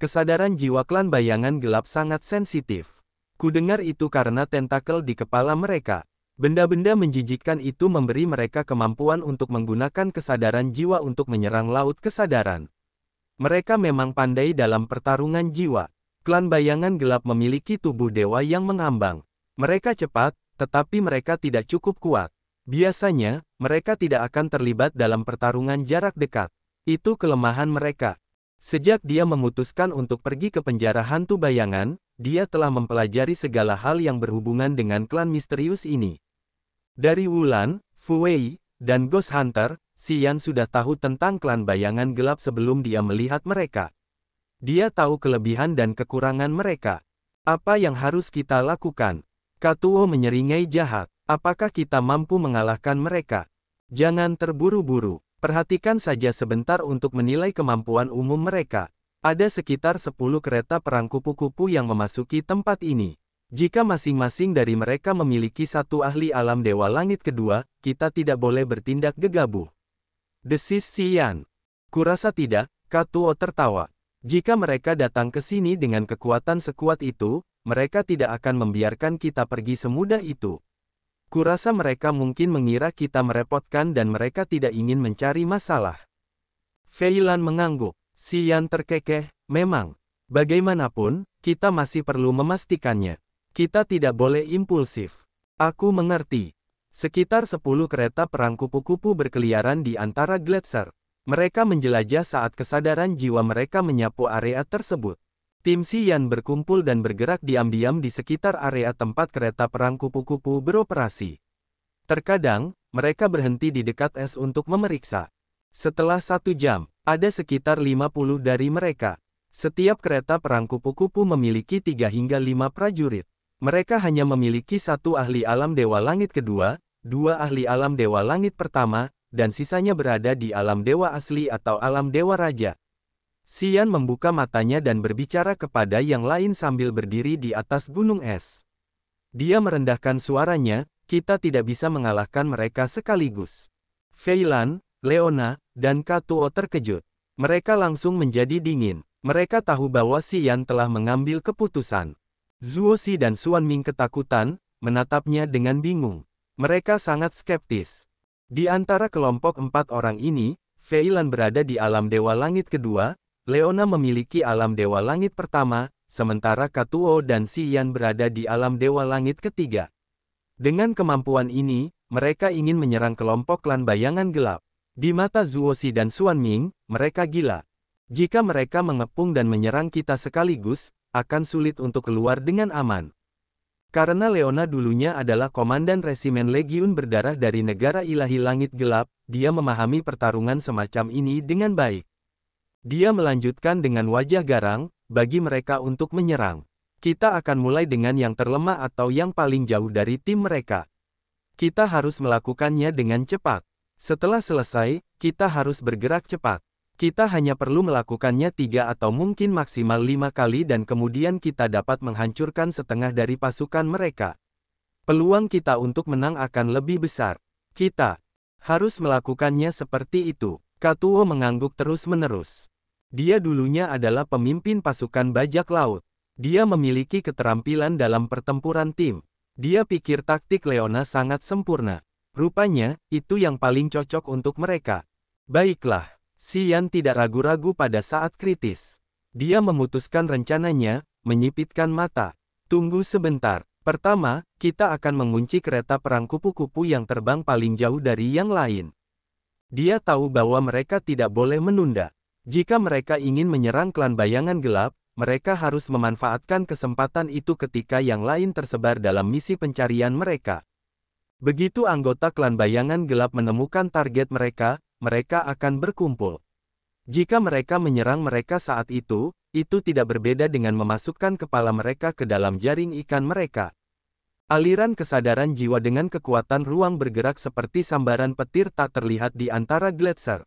Kesadaran jiwa klan bayangan gelap sangat sensitif. Kudengar itu karena tentakel di kepala mereka. Benda-benda menjijikkan itu memberi mereka kemampuan untuk menggunakan kesadaran jiwa untuk menyerang laut kesadaran. Mereka memang pandai dalam pertarungan jiwa. Klan bayangan gelap memiliki tubuh dewa yang mengambang. Mereka cepat, tetapi mereka tidak cukup kuat. Biasanya, mereka tidak akan terlibat dalam pertarungan jarak dekat. Itu kelemahan mereka. Sejak dia memutuskan untuk pergi ke penjara hantu bayangan, dia telah mempelajari segala hal yang berhubungan dengan klan misterius ini. Dari Wulan, Fu Wei, dan Ghost Hunter, Xian sudah tahu tentang klan bayangan gelap sebelum dia melihat mereka. Dia tahu kelebihan dan kekurangan mereka. Apa yang harus kita lakukan? Katuo menyeringai jahat. Apakah kita mampu mengalahkan mereka? Jangan terburu-buru. Perhatikan saja sebentar untuk menilai kemampuan umum mereka. Ada sekitar 10 kereta perang kupu-kupu yang memasuki tempat ini. Jika masing-masing dari mereka memiliki satu ahli alam dewa langit kedua, kita tidak boleh bertindak gegabah. Desis Xian. Kurasa tidak, Katuo tertawa. Jika mereka datang ke sini dengan kekuatan sekuat itu, mereka tidak akan membiarkan kita pergi semudah itu. Kurasa mereka mungkin mengira kita merepotkan dan mereka tidak ingin mencari masalah. Fei Lan mengangguk. Xian terkekeh, memang. Bagaimanapun, kita masih perlu memastikannya. Kita tidak boleh impulsif. Aku mengerti. Sekitar 10 kereta perang kupu-kupu berkeliaran di antara gletser. Mereka menjelajah saat kesadaran jiwa mereka menyapu area tersebut. Tim Xian berkumpul dan bergerak diam-diam di sekitar area tempat kereta perang kupu-kupu beroperasi. Terkadang, mereka berhenti di dekat es untuk memeriksa. Setelah 1 jam, ada sekitar 50 dari mereka. Setiap kereta perang kupu-kupu memiliki 3 hingga 5 prajurit. Mereka hanya memiliki 1 ahli alam dewa langit kedua, 2 ahli alam dewa langit pertama, dan sisanya berada di alam dewa asli atau alam dewa raja. Xian membuka matanya dan berbicara kepada yang lain sambil berdiri di atas gunung es. Dia merendahkan suaranya, kita tidak bisa mengalahkan mereka sekaligus. Fei Lan, Leona, dan Katuo terkejut. Mereka langsung menjadi dingin. Mereka tahu bahwa Xian telah mengambil keputusan. Zuoxi dan Xuan Ming ketakutan, menatapnya dengan bingung. Mereka sangat skeptis. Di antara kelompok 4 orang ini, Fei Lan berada di alam dewa langit kedua, Leona memiliki alam dewa langit pertama, sementara Katuo dan Xian berada di alam dewa langit ketiga. Dengan kemampuan ini, mereka ingin menyerang kelompok klan bayangan gelap. Di mata Zuoxi dan Xuan Ming, mereka gila. Jika mereka mengepung dan menyerang kita sekaligus, akan sulit untuk keluar dengan aman. Karena Leona dulunya adalah komandan resimen Legiun berdarah dari negara ilahi langit gelap, dia memahami pertarungan semacam ini dengan baik. Dia melanjutkan dengan wajah garang, bagi mereka untuk menyerang. Kita akan mulai dengan yang terlemah atau yang paling jauh dari tim mereka. Kita harus melakukannya dengan cepat. Setelah selesai, kita harus bergerak cepat. Kita hanya perlu melakukannya 3 atau mungkin maksimal 5 kali dan kemudian kita dapat menghancurkan setengah dari pasukan mereka. Peluang kita untuk menang akan lebih besar. Kita harus melakukannya seperti itu. Katuo mengangguk terus-menerus. Dia dulunya adalah pemimpin pasukan bajak laut. Dia memiliki keterampilan dalam pertempuran tim. Dia pikir taktik Leona sangat sempurna. Rupanya, itu yang paling cocok untuk mereka. Baiklah. Xian tidak ragu-ragu pada saat kritis. Dia memutuskan rencananya, menyipitkan mata. Tunggu sebentar. Pertama, kita akan mengunci kereta perang kupu-kupu yang terbang paling jauh dari yang lain. Dia tahu bahwa mereka tidak boleh menunda. Jika mereka ingin menyerang klan bayangan gelap, mereka harus memanfaatkan kesempatan itu ketika yang lain tersebar dalam misi pencarian mereka. Begitu anggota klan bayangan gelap menemukan target mereka akan berkumpul. Jika mereka menyerang mereka saat itu tidak berbeda dengan memasukkan kepala mereka ke dalam jaring ikan mereka. Aliran kesadaran jiwa dengan kekuatan ruang bergerak seperti sambaran petir tak terlihat di antara gletser.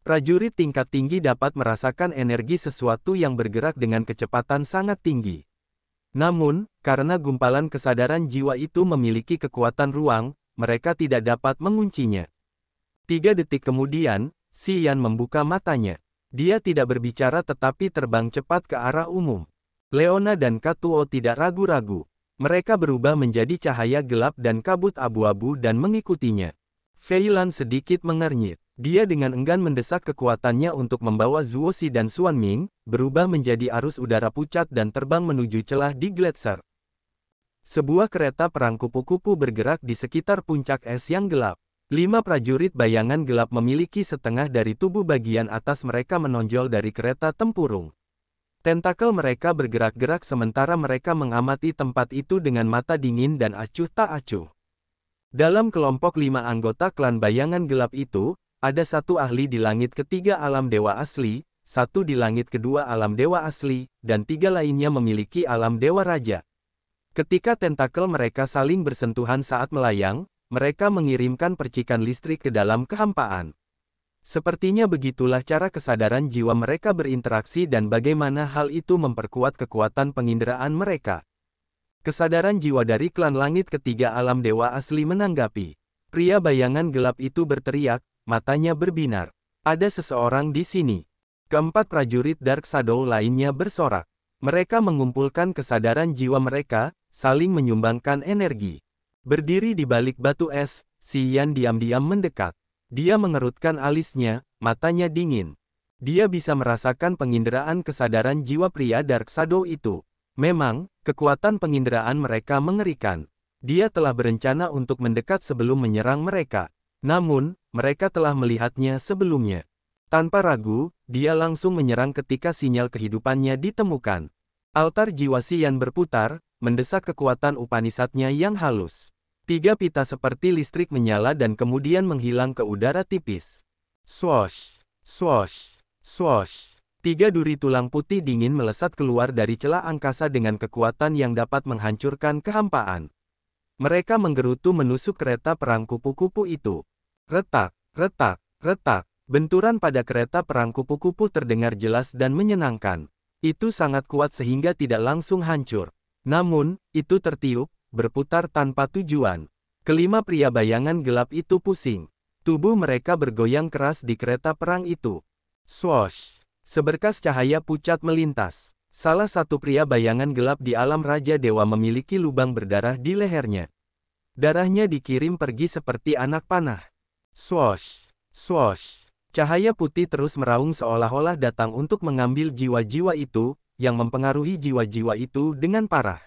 Prajurit tingkat tinggi dapat merasakan energi sesuatu yang bergerak dengan kecepatan sangat tinggi. Namun, karena gumpalan kesadaran jiwa itu memiliki kekuatan ruang, mereka tidak dapat menguncinya. 3 detik kemudian, Xian membuka matanya. Dia tidak berbicara tetapi terbang cepat ke arah umum. Leona dan Katuo tidak ragu-ragu. Mereka berubah menjadi cahaya gelap dan kabut abu-abu dan mengikutinya. Fei Lan sedikit mengernyit. Dia dengan enggan mendesak kekuatannya untuk membawa Zuoxi dan Xuanming, berubah menjadi arus udara pucat dan terbang menuju celah di gletser. Sebuah kereta perang kupu-kupu bergerak di sekitar puncak es yang gelap. 5 prajurit bayangan gelap memiliki setengah dari tubuh bagian atas mereka menonjol dari kereta tempurung. Tentakel mereka bergerak-gerak sementara mereka mengamati tempat itu dengan mata dingin dan acuh tak acuh. Dalam kelompok 5 anggota klan bayangan gelap itu, ada 1 ahli di langit ketiga alam dewa asli, 1 di langit kedua alam dewa asli, dan 3 lainnya memiliki alam dewa raja. Ketika tentakel mereka saling bersentuhan saat melayang, mereka mengirimkan percikan listrik ke dalam kehampaan. Sepertinya begitulah cara kesadaran jiwa mereka berinteraksi dan bagaimana hal itu memperkuat kekuatan penginderaan mereka. Kesadaran jiwa dari klan langit ketiga alam dewa asli menanggapi. Pria bayangan gelap itu berteriak, matanya berbinar. Ada seseorang di sini. Keempat prajurit Dark Shadow lainnya bersorak. Mereka mengumpulkan kesadaran jiwa mereka, saling menyumbangkan energi. Berdiri di balik batu es, Xian diam-diam mendekat. Dia mengerutkan alisnya, matanya dingin. Dia bisa merasakan penginderaan kesadaran jiwa pria Dark Shadow itu. Memang, kekuatan penginderaan mereka mengerikan. Dia telah berencana untuk mendekat sebelum menyerang mereka. Namun, mereka telah melihatnya sebelumnya. Tanpa ragu, dia langsung menyerang ketika sinyal kehidupannya ditemukan. Altar jiwa Xian berputar, mendesak kekuatan Upanishadnya yang halus. 3 pita seperti listrik menyala dan kemudian menghilang ke udara tipis. Swosh, swosh, swosh. 3 duri tulang putih dingin melesat keluar dari celah angkasa dengan kekuatan yang dapat menghancurkan kehampaan. Mereka menggerutu menusuk kereta perang kupu-kupu itu. Retak, retak, retak. Benturan pada kereta perang kupu-kupu terdengar jelas dan menyenangkan. Itu sangat kuat sehingga tidak langsung hancur. Namun, itu tertiup, berputar tanpa tujuan. Kelima pria bayangan gelap itu pusing. Tubuh mereka bergoyang keras di kereta perang itu. Swosh! Seberkas cahaya pucat melintas. Salah satu pria bayangan gelap di alam Raja Dewa memiliki lubang berdarah di lehernya. Darahnya dikirim pergi seperti anak panah. Swosh! Swosh! Cahaya putih terus meraung seolah-olah datang untuk mengambil jiwa-jiwa itu, yang mempengaruhi jiwa-jiwa itu dengan parah.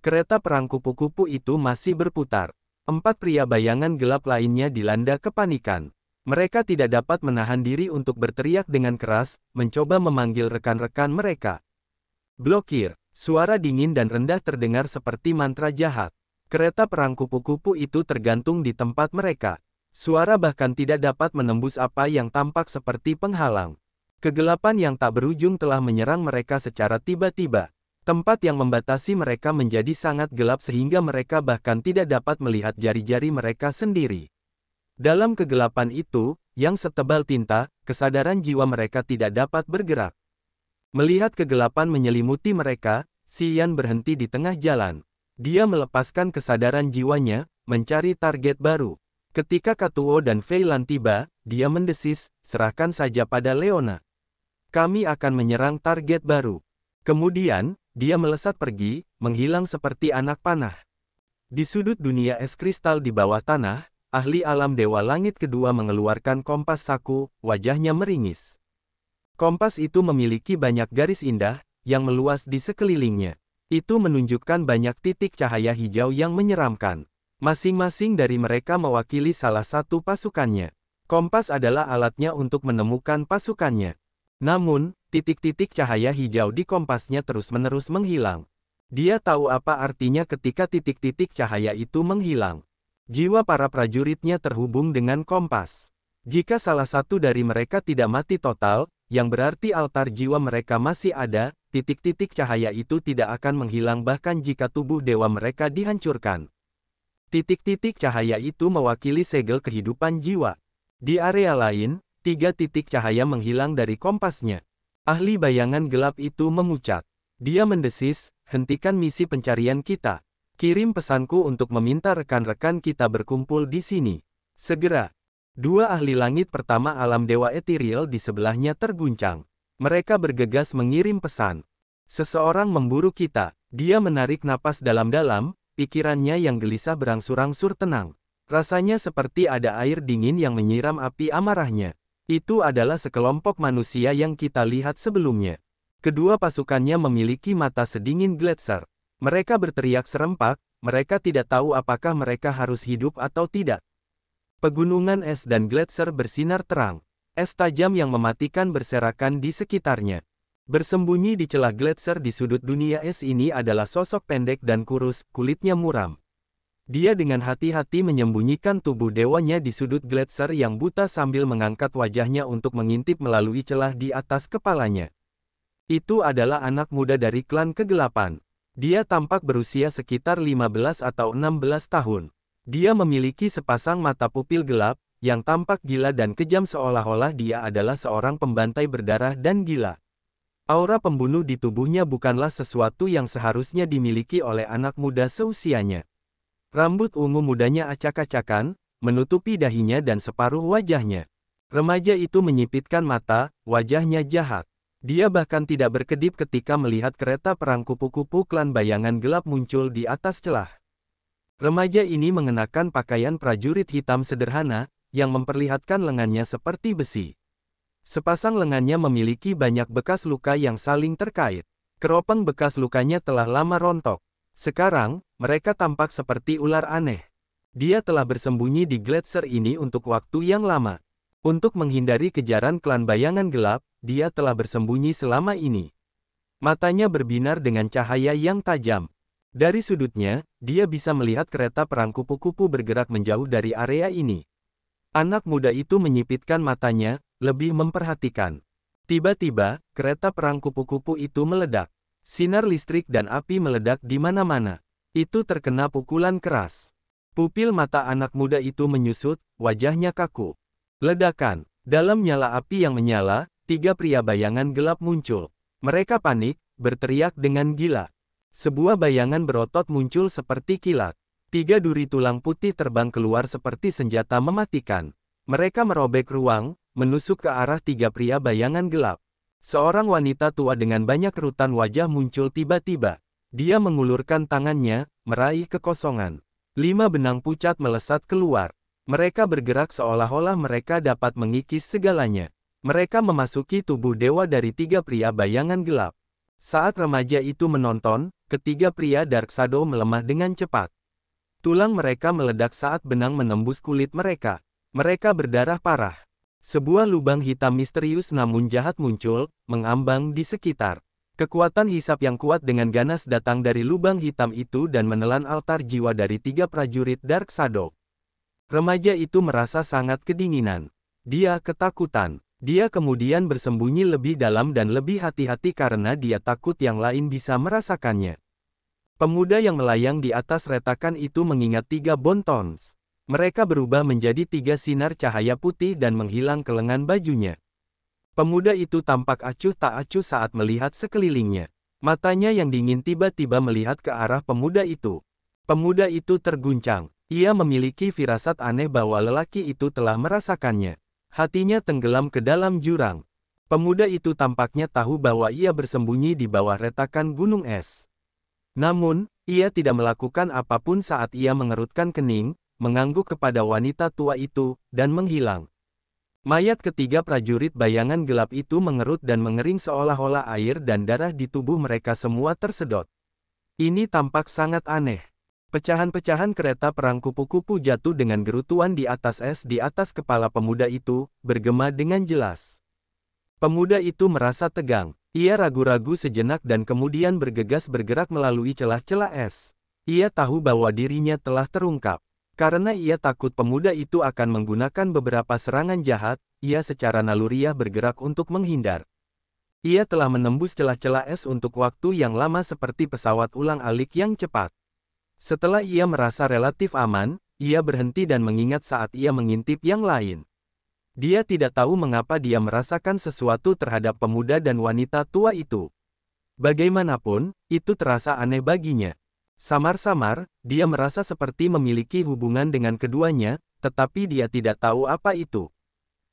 Kereta perang kupu-kupu itu masih berputar. 4 pria bayangan gelap lainnya dilanda kepanikan. Mereka tidak dapat menahan diri untuk berteriak dengan keras, mencoba memanggil rekan-rekan mereka. Blokir, suara dingin dan rendah terdengar seperti mantra jahat. Kereta perang kupu-kupu itu tergantung di tempat mereka. Suara bahkan tidak dapat menembus apa yang tampak seperti penghalang. Kegelapan yang tak berujung telah menyerang mereka secara tiba-tiba. Tempat yang membatasi mereka menjadi sangat gelap sehingga mereka bahkan tidak dapat melihat jari-jari mereka sendiri. Dalam kegelapan itu, yang setebal tinta, kesadaran jiwa mereka tidak dapat bergerak. Melihat kegelapan menyelimuti mereka, Si Yan berhenti di tengah jalan. Dia melepaskan kesadaran jiwanya, mencari target baru. Ketika Katuo dan Fei Lan tiba, dia mendesis, serahkan saja pada Leona. Kami akan menyerang target baru. Kemudian, dia melesat pergi, menghilang seperti anak panah. Di sudut dunia es kristal di bawah tanah, ahli alam Dewa Langit kedua mengeluarkan kompas saku, wajahnya meringis. Kompas itu memiliki banyak garis indah, yang meluas di sekelilingnya. Itu menunjukkan banyak titik cahaya hijau yang menyeramkan. Masing-masing dari mereka mewakili salah satu pasukannya. Kompas adalah alatnya untuk menemukan pasukannya. Namun, titik-titik cahaya hijau di kompasnya terus-menerus menghilang. Dia tahu apa artinya ketika titik-titik cahaya itu menghilang. Jiwa para prajuritnya terhubung dengan kompas. Jika salah satu dari mereka tidak mati total, yang berarti altar jiwa mereka masih ada, titik-titik cahaya itu tidak akan menghilang bahkan jika tubuh dewa mereka dihancurkan. Titik-titik cahaya itu mewakili segel kehidupan jiwa. Di area lain, 3 titik cahaya menghilang dari kompasnya. Ahli bayangan gelap itu memucat. Dia mendesis, hentikan misi pencarian kita. Kirim pesanku untuk meminta rekan-rekan kita berkumpul di sini. Segera. 2 ahli langit pertama alam dewa etiril di sebelahnya terguncang. Mereka bergegas mengirim pesan. Seseorang memburu kita. Dia menarik napas dalam-dalam, pikirannya yang gelisah berangsur-angsur tenang. Rasanya seperti ada air dingin yang menyiram api amarahnya. Itu adalah sekelompok manusia yang kita lihat sebelumnya. Kedua pasukannya memiliki mata sedingin Gletser. Mereka berteriak serempak, mereka tidak tahu apakah mereka harus hidup atau tidak. Pegunungan es dan Gletser bersinar terang. Es tajam yang mematikan berserakan di sekitarnya. Bersembunyi di celah Gletser di sudut dunia es ini adalah sosok pendek dan kurus, kulitnya muram. Dia dengan hati-hati menyembunyikan tubuh dewanya di sudut Gletser yang buta sambil mengangkat wajahnya untuk mengintip melalui celah di atas kepalanya. Itu adalah anak muda dari klan kegelapan. Dia tampak berusia sekitar 15 atau 16 tahun. Dia memiliki sepasang mata pupil gelap, yang tampak gila dan kejam seolah-olah dia adalah seorang pembantai berdarah dan gila. Aura pembunuh di tubuhnya bukanlah sesuatu yang seharusnya dimiliki oleh anak muda seusianya. Rambut ungu mudanya acak-acakan, menutupi dahinya dan separuh wajahnya. Remaja itu menyipitkan mata, wajahnya jahat. Dia bahkan tidak berkedip ketika melihat kereta perang kupu-kupu klan bayangan gelap muncul di atas celah. Remaja ini mengenakan pakaian prajurit hitam sederhana, yang memperlihatkan lengannya seperti besi. Sepasang lengannya memiliki banyak bekas luka yang saling terkait. Keropeng bekas lukanya telah lama rontok. Sekarang, mereka tampak seperti ular aneh. Dia telah bersembunyi di Gletser ini untuk waktu yang lama. Untuk menghindari kejaran klan bayangan gelap, dia telah bersembunyi selama ini. Matanya berbinar dengan cahaya yang tajam. Dari sudutnya, dia bisa melihat kereta perang kupu-kupu bergerak menjauh dari area ini. Anak muda itu menyipitkan matanya, lebih memperhatikan. Tiba-tiba, kereta perang kupu-kupu itu meledak. Sinar listrik dan api meledak di mana-mana. Itu terkena pukulan keras. Pupil mata anak muda itu menyusut, wajahnya kaku. Ledakan. Dalam nyala api yang menyala, 3 pria bayangan gelap muncul. Mereka panik, berteriak dengan gila. Sebuah bayangan berotot muncul seperti kilat. 3 duri tulang putih terbang keluar seperti senjata mematikan. Mereka merobek ruang, menusuk ke arah 3 pria bayangan gelap. Seorang wanita tua dengan banyak kerutan wajah muncul tiba-tiba. Dia mengulurkan tangannya, meraih kekosongan. 5 benang pucat melesat keluar. Mereka bergerak seolah-olah mereka dapat mengikis segalanya. Mereka memasuki tubuh dewa dari 3 pria bayangan gelap. Saat remaja itu menonton, ketiga pria Dark Shadow melemah dengan cepat. Tulang mereka meledak saat benang menembus kulit mereka. Mereka berdarah parah. Sebuah lubang hitam misterius namun jahat muncul, mengambang di sekitar. Kekuatan hisap yang kuat dengan ganas datang dari lubang hitam itu dan menelan altar jiwa dari 3 prajurit Dark Shadow. Remaja itu merasa sangat kedinginan. Dia ketakutan. Dia kemudian bersembunyi lebih dalam dan lebih hati-hati karena dia takut yang lain bisa merasakannya. Pemuda yang melayang di atas retakan itu mengingat 3 Bontons. Mereka berubah menjadi 3 sinar cahaya putih dan menghilang ke lengan bajunya. Pemuda itu tampak acuh tak acuh saat melihat sekelilingnya. Matanya yang dingin tiba-tiba melihat ke arah pemuda itu. Pemuda itu terguncang. Ia memiliki firasat aneh bahwa lelaki itu telah merasakannya. Hatinya tenggelam ke dalam jurang. Pemuda itu tampaknya tahu bahwa ia bersembunyi di bawah retakan gunung es. Namun, ia tidak melakukan apapun saat ia mengerutkan kening, mengangguk kepada wanita tua itu, dan menghilang. Mayat ketiga prajurit bayangan gelap itu mengerut dan mengering seolah-olah air dan darah di tubuh mereka semua tersedot. Ini tampak sangat aneh. Pecahan-pecahan kereta perang kupu-kupu jatuh dengan gerutuan di atas es di atas kepala pemuda itu, bergema dengan jelas. Pemuda itu merasa tegang. Ia ragu-ragu sejenak dan kemudian bergegas bergerak melalui celah-celah es. Ia tahu bahwa dirinya telah terungkap. Karena ia takut pemuda itu akan menggunakan beberapa serangan jahat, ia secara naluriah bergerak untuk menghindar. Ia telah menembus celah-celah es untuk waktu yang lama seperti pesawat ulang-alik yang cepat. Setelah ia merasa relatif aman, ia berhenti dan mengingat saat ia mengintip yang lain. Dia tidak tahu mengapa dia merasakan sesuatu terhadap pemuda dan wanita tua itu. Bagaimanapun, itu terasa aneh baginya. Samar-samar, dia merasa seperti memiliki hubungan dengan keduanya, tetapi dia tidak tahu apa itu.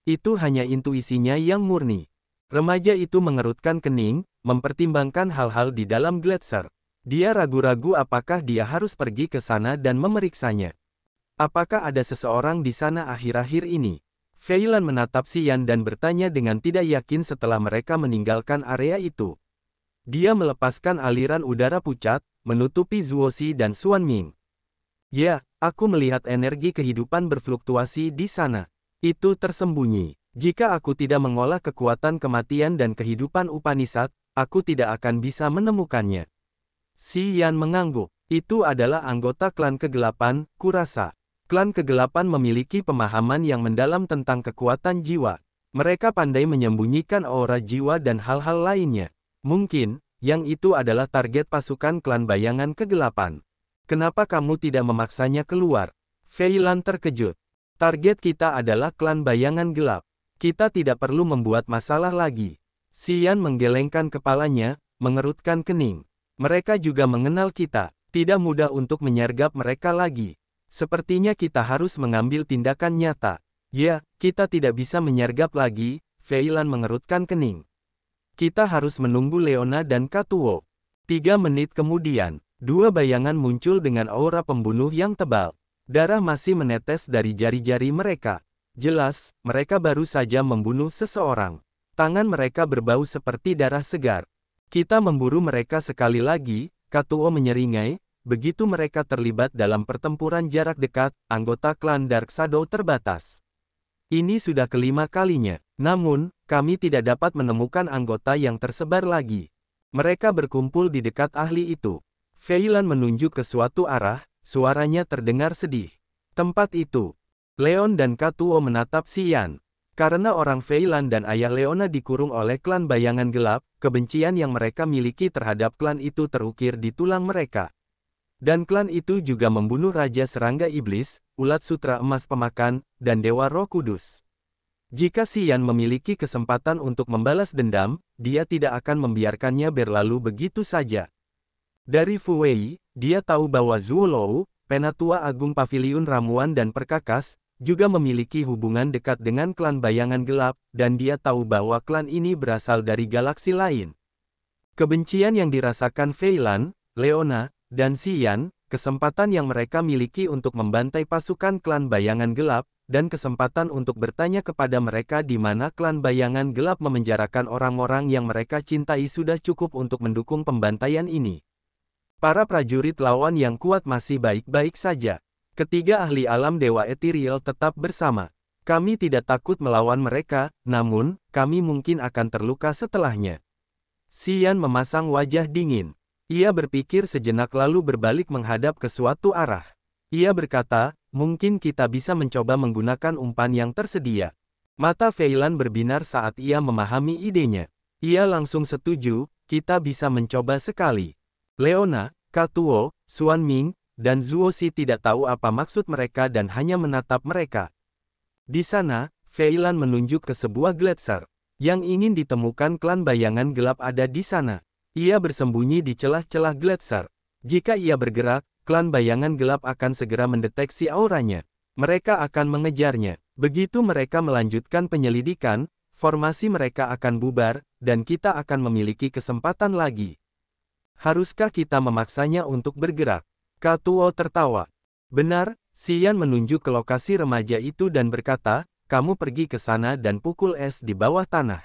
Itu hanya intuisinya yang murni. Remaja itu mengerutkan kening, mempertimbangkan hal-hal di dalam gletser. Dia ragu-ragu apakah dia harus pergi ke sana dan memeriksanya. Apakah ada seseorang di sana akhir-akhir ini? Feilan menatap Xian dan bertanya dengan tidak yakin setelah mereka meninggalkan area itu. Dia melepaskan aliran udara pucat, menutupi Zuoxi dan Xuan Ming. Ya, aku melihat energi kehidupan berfluktuasi di sana. Itu tersembunyi. Jika aku tidak mengolah kekuatan kematian dan kehidupan Upanishad, aku tidak akan bisa menemukannya. Xian mengangguk. Itu adalah anggota klan kegelapan, kurasa. Klan kegelapan memiliki pemahaman yang mendalam tentang kekuatan jiwa. Mereka pandai menyembunyikan aura jiwa dan hal-hal lainnya. Mungkin, yang itu adalah target pasukan klan bayangan kegelapan. Kenapa kamu tidak memaksanya keluar? Feilan terkejut. Target kita adalah klan bayangan gelap. Kita tidak perlu membuat masalah lagi. Xian menggelengkan kepalanya, mengerutkan kening. Mereka juga mengenal kita. Tidak mudah untuk menyergap mereka lagi. Sepertinya kita harus mengambil tindakan nyata. Ya, kita tidak bisa menyergap lagi, Feilan mengerutkan kening. Kita harus menunggu Leona dan Katuo. 3 menit kemudian, 2 bayangan muncul dengan aura pembunuh yang tebal. Darah masih menetes dari jari-jari mereka. Jelas, mereka baru saja membunuh seseorang. Tangan mereka berbau seperti darah segar. Kita memburu mereka sekali lagi, Katuo menyeringai, begitu mereka terlibat dalam pertempuran jarak dekat, anggota klan Dark Shadow terbatas. Ini sudah kelima kalinya. Namun, kami tidak dapat menemukan anggota yang tersebar lagi. Mereka berkumpul di dekat ahli itu. Feilan menunjuk ke suatu arah, suaranya terdengar sedih. Tempat itu. Leon dan Katuo menatap Xian. Karena orang Feilan dan ayah Leona dikurung oleh klan bayangan gelap, kebencian yang mereka miliki terhadap klan itu terukir di tulang mereka. Dan klan itu juga membunuh Raja Serangga Iblis, Ulat Sutra Emas Pemakan, dan Dewa Roh Kudus. Jika Xian memiliki kesempatan untuk membalas dendam, dia tidak akan membiarkannya berlalu begitu saja. Dari Fu Wei, dia tahu bahwa Zhuo Lou, Penatua Agung Paviliun Ramuan dan Perkakas, juga memiliki hubungan dekat dengan klan bayangan gelap, dan dia tahu bahwa klan ini berasal dari galaksi lain. Kebencian yang dirasakan Feilan, Leona, dan Xian, kesempatan yang mereka miliki untuk membantai pasukan klan bayangan gelap, dan kesempatan untuk bertanya kepada mereka di mana klan bayangan gelap memenjarakan orang-orang yang mereka cintai sudah cukup untuk mendukung pembantaian ini. Para prajurit lawan yang kuat masih baik-baik saja. Ketiga ahli alam Dewa Ethereal tetap bersama. Kami tidak takut melawan mereka, namun, kami mungkin akan terluka setelahnya. Xian memasang wajah dingin. Ia berpikir sejenak lalu berbalik menghadap ke suatu arah. Ia berkata, mungkin kita bisa mencoba menggunakan umpan yang tersedia. Mata Feilan berbinar saat ia memahami idenya. Ia langsung setuju, kita bisa mencoba sekali. Leona, Katuo, Xuan Ming, dan Zuoxi tidak tahu apa maksud mereka dan hanya menatap mereka. Di sana, Feilan menunjuk ke sebuah gletser. Yang ingin ditemukan klan bayangan gelap ada di sana. Ia bersembunyi di celah-celah gletser. Jika ia bergerak, klan bayangan gelap akan segera mendeteksi auranya. Mereka akan mengejarnya. Begitu mereka melanjutkan penyelidikan, formasi mereka akan bubar, dan kita akan memiliki kesempatan lagi. Haruskah kita memaksanya untuk bergerak? Katuo tertawa. Benar, Xian menunjuk ke lokasi remaja itu dan berkata, kamu pergi ke sana dan pukul es di bawah tanah.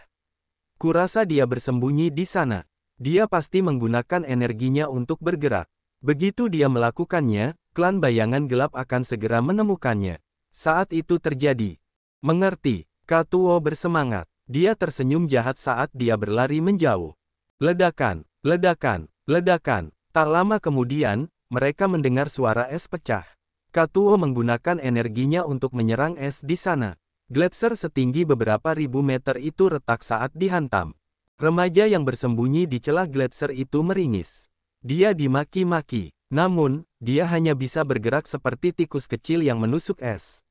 Kurasa dia bersembunyi di sana. Dia pasti menggunakan energinya untuk bergerak. Begitu dia melakukannya, klan bayangan gelap akan segera menemukannya. Saat itu terjadi. Mengerti, Katuo bersemangat. Dia tersenyum jahat saat dia berlari menjauh. Ledakan, ledakan, ledakan. Tak lama kemudian, mereka mendengar suara es pecah. Katuo menggunakan energinya untuk menyerang es di sana. Gletser setinggi beberapa ribu meter itu retak saat dihantam. Remaja yang bersembunyi di celah gletser itu meringis. Dia dimaki-maki, namun, dia hanya bisa bergerak seperti tikus kecil yang menusuk es.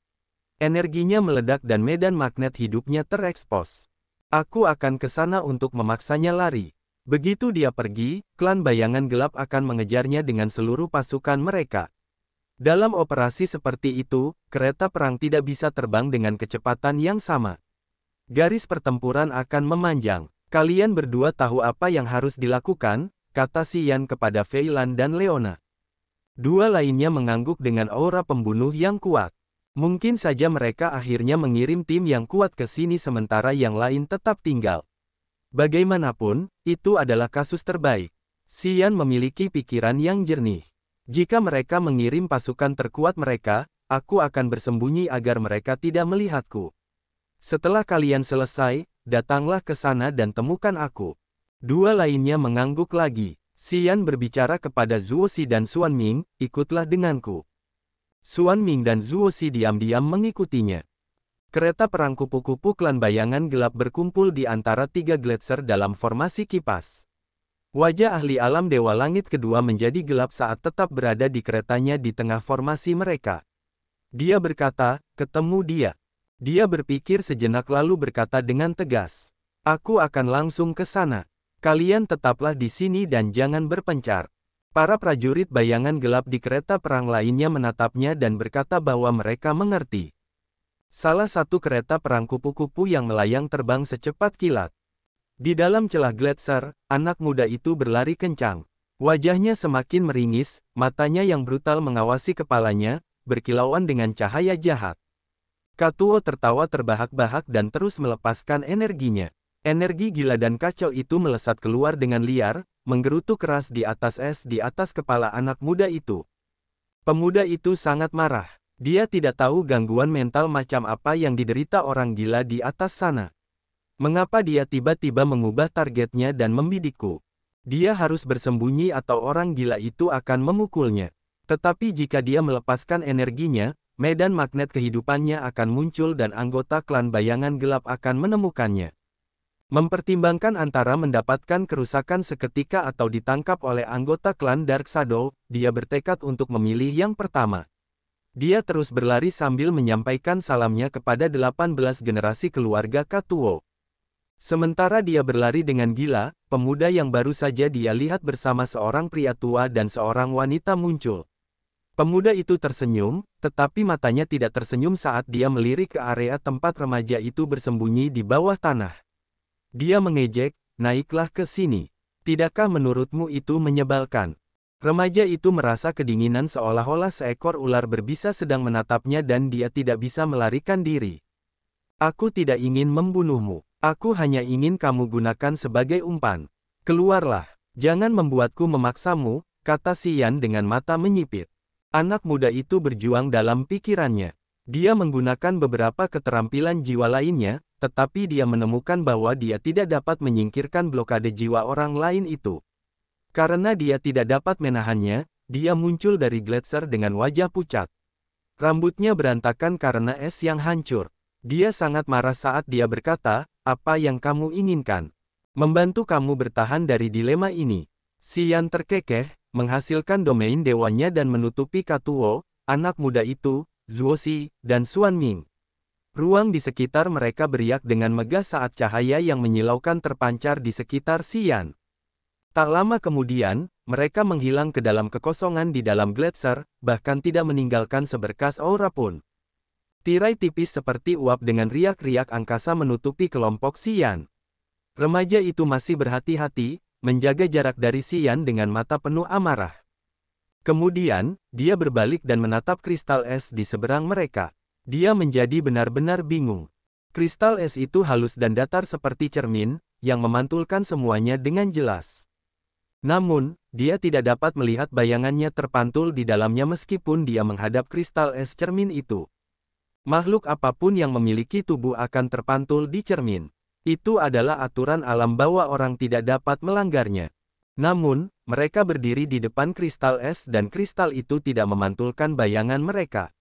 Energinya meledak dan medan magnet hidupnya terekspos. Aku akan ke sana untuk memaksanya lari. Begitu dia pergi, klan bayangan gelap akan mengejarnya dengan seluruh pasukan mereka. Dalam operasi seperti itu, kereta perang tidak bisa terbang dengan kecepatan yang sama. Garis pertempuran akan memanjang. Kalian berdua tahu apa yang harus dilakukan, kata Xian kepada Feilan dan Leona. Dua lainnya mengangguk dengan aura pembunuh yang kuat. Mungkin saja mereka akhirnya mengirim tim yang kuat ke sini sementara yang lain tetap tinggal. Bagaimanapun, itu adalah kasus terbaik. Xian memiliki pikiran yang jernih. Jika mereka mengirim pasukan terkuat mereka, aku akan bersembunyi agar mereka tidak melihatku. Setelah kalian selesai, datanglah ke sana dan temukan aku. Dua lainnya mengangguk lagi. Xian berbicara kepada Zuoxi dan Xuan Ming, ikutlah denganku. Xuan Ming dan Zuoxi diam-diam mengikutinya. Kereta perang kupu-kupu klan bayangan gelap berkumpul di antara tiga gletser dalam formasi kipas. Wajah ahli alam Dewa Langit kedua menjadi gelap saat tetap berada di keretanya di tengah formasi mereka. Dia berkata, ketemu dia. Dia berpikir sejenak lalu berkata dengan tegas, aku akan langsung ke sana. Kalian tetaplah di sini dan jangan berpencar. Para prajurit bayangan gelap di kereta perang lainnya menatapnya dan berkata bahwa mereka mengerti. Salah satu kereta perang kupu-kupu yang melayang terbang secepat kilat. Di dalam celah gletser, anak muda itu berlari kencang. Wajahnya semakin meringis, matanya yang brutal mengawasi kepalanya, berkilauan dengan cahaya jahat. Katuo tertawa terbahak-bahak dan terus melepaskan energinya. Energi gila dan kacau itu melesat keluar dengan liar, menggerutu keras di atas es di atas kepala anak muda itu. Pemuda itu sangat marah. Dia tidak tahu gangguan mental macam apa yang diderita orang gila di atas sana. Mengapa dia tiba-tiba mengubah targetnya dan membidikku? Dia harus bersembunyi atau orang gila itu akan memukulnya. Tetapi jika dia melepaskan energinya, medan magnet kehidupannya akan muncul dan anggota klan bayangan gelap akan menemukannya. Mempertimbangkan antara mendapatkan kerusakan seketika atau ditangkap oleh anggota klan Dark Shadow, dia bertekad untuk memilih yang pertama. Dia terus berlari sambil menyampaikan salamnya kepada 18 generasi keluarga Katuo. Sementara dia berlari dengan gila, pemuda yang baru saja dia lihat bersama seorang pria tua dan seorang wanita muncul. Pemuda itu tersenyum, tetapi matanya tidak tersenyum saat dia melirik ke area tempat remaja itu bersembunyi di bawah tanah. Dia mengejek, naiklah ke sini. Tidakkah menurutmu itu menyebalkan? Remaja itu merasa kedinginan seolah-olah seekor ular berbisa sedang menatapnya dan dia tidak bisa melarikan diri. Aku tidak ingin membunuhmu. Aku hanya ingin kamu gunakan sebagai umpan. Keluarlah. Jangan membuatku memaksamu, kata Xian dengan mata menyipit. Anak muda itu berjuang dalam pikirannya. Dia menggunakan beberapa keterampilan jiwa lainnya, tetapi dia menemukan bahwa dia tidak dapat menyingkirkan blokade jiwa orang lain itu. Karena dia tidak dapat menahannya, dia muncul dari gletser dengan wajah pucat. Rambutnya berantakan karena es yang hancur. Dia sangat marah saat dia berkata, apa yang kamu inginkan? Membantu kamu bertahan dari dilema ini. Xian terkekeh, menghasilkan domain dewanya dan menutupi Katuo, anak muda itu, Zuoxi, dan Xuanming. Ruang di sekitar mereka beriak dengan megah saat cahaya yang menyilaukan terpancar di sekitar Xian. Tak lama kemudian, mereka menghilang ke dalam kekosongan di dalam gletser, bahkan tidak meninggalkan seberkas aura pun. Tirai tipis seperti uap dengan riak-riak angkasa menutupi kelompok Xian. Remaja itu masih berhati-hati, menjaga jarak dari Xian dengan mata penuh amarah. Kemudian, dia berbalik dan menatap kristal es di seberang mereka. Dia menjadi benar-benar bingung. Kristal es itu halus dan datar seperti cermin, yang memantulkan semuanya dengan jelas. Namun, dia tidak dapat melihat bayangannya terpantul di dalamnya meskipun dia menghadap kristal es cermin itu. Makhluk apapun yang memiliki tubuh akan terpantul di cermin. Itu adalah aturan alam bahwa orang tidak dapat melanggarnya. Namun, mereka berdiri di depan kristal es dan kristal itu tidak memantulkan bayangan mereka.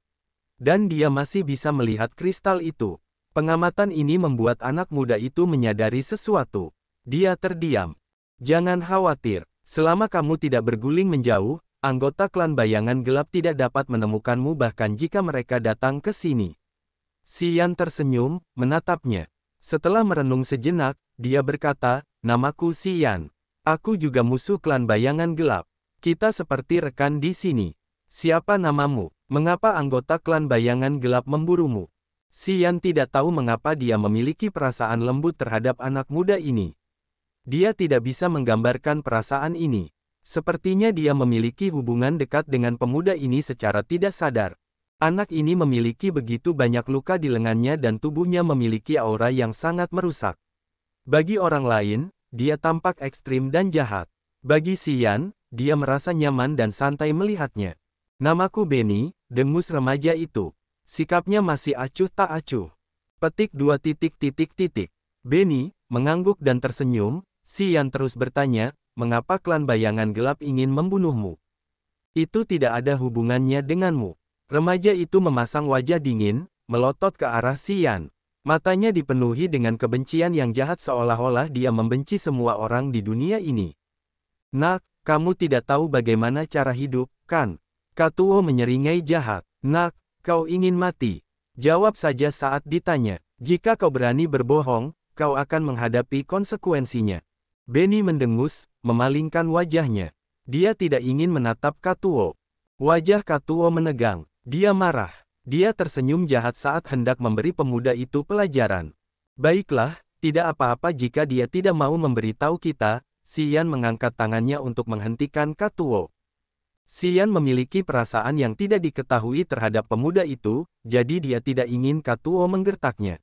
Dan dia masih bisa melihat kristal itu. Pengamatan ini membuat anak muda itu menyadari sesuatu. Dia terdiam. Jangan khawatir, selama kamu tidak berguling menjauh, anggota klan bayangan gelap tidak dapat menemukanmu bahkan jika mereka datang ke sini. Xian tersenyum, menatapnya. Setelah merenung sejenak, dia berkata, namaku Xian. Aku juga musuh klan bayangan gelap. Kita seperti rekan di sini. Siapa namamu? Mengapa anggota klan bayangan gelap memburumu? Xian tidak tahu mengapa dia memiliki perasaan lembut terhadap anak muda ini. Dia tidak bisa menggambarkan perasaan ini. Sepertinya dia memiliki hubungan dekat dengan pemuda ini secara tidak sadar. Anak ini memiliki begitu banyak luka di lengannya dan tubuhnya memiliki aura yang sangat merusak. Bagi orang lain, dia tampak ekstrim dan jahat. Bagi Xian, dia merasa nyaman dan santai melihatnya. Namaku Benny, dengus remaja itu. Sikapnya masih acuh tak acuh. Petik 2 titik. Benny, mengangguk dan tersenyum. Xian terus bertanya, mengapa klan bayangan gelap ingin membunuhmu? Itu tidak ada hubungannya denganmu. Remaja itu memasang wajah dingin, melotot ke arah Xian. Matanya dipenuhi dengan kebencian yang jahat seolah-olah dia membenci semua orang di dunia ini. Nak, kamu tidak tahu bagaimana cara hidup, kan? Katuo menyeringai jahat. Nak, kau ingin mati. Jawab saja saat ditanya. Jika kau berani berbohong, kau akan menghadapi konsekuensinya. Benny mendengus, memalingkan wajahnya. Dia tidak ingin menatap Katuo. Wajah Katuo menegang. Dia marah. Dia tersenyum jahat saat hendak memberi pemuda itu pelajaran. Baiklah, tidak apa-apa jika dia tidak mau memberitahu kita. Xian mengangkat tangannya untuk menghentikan Katuo. Xian memiliki perasaan yang tidak diketahui terhadap pemuda itu, jadi dia tidak ingin Katuo menggertaknya.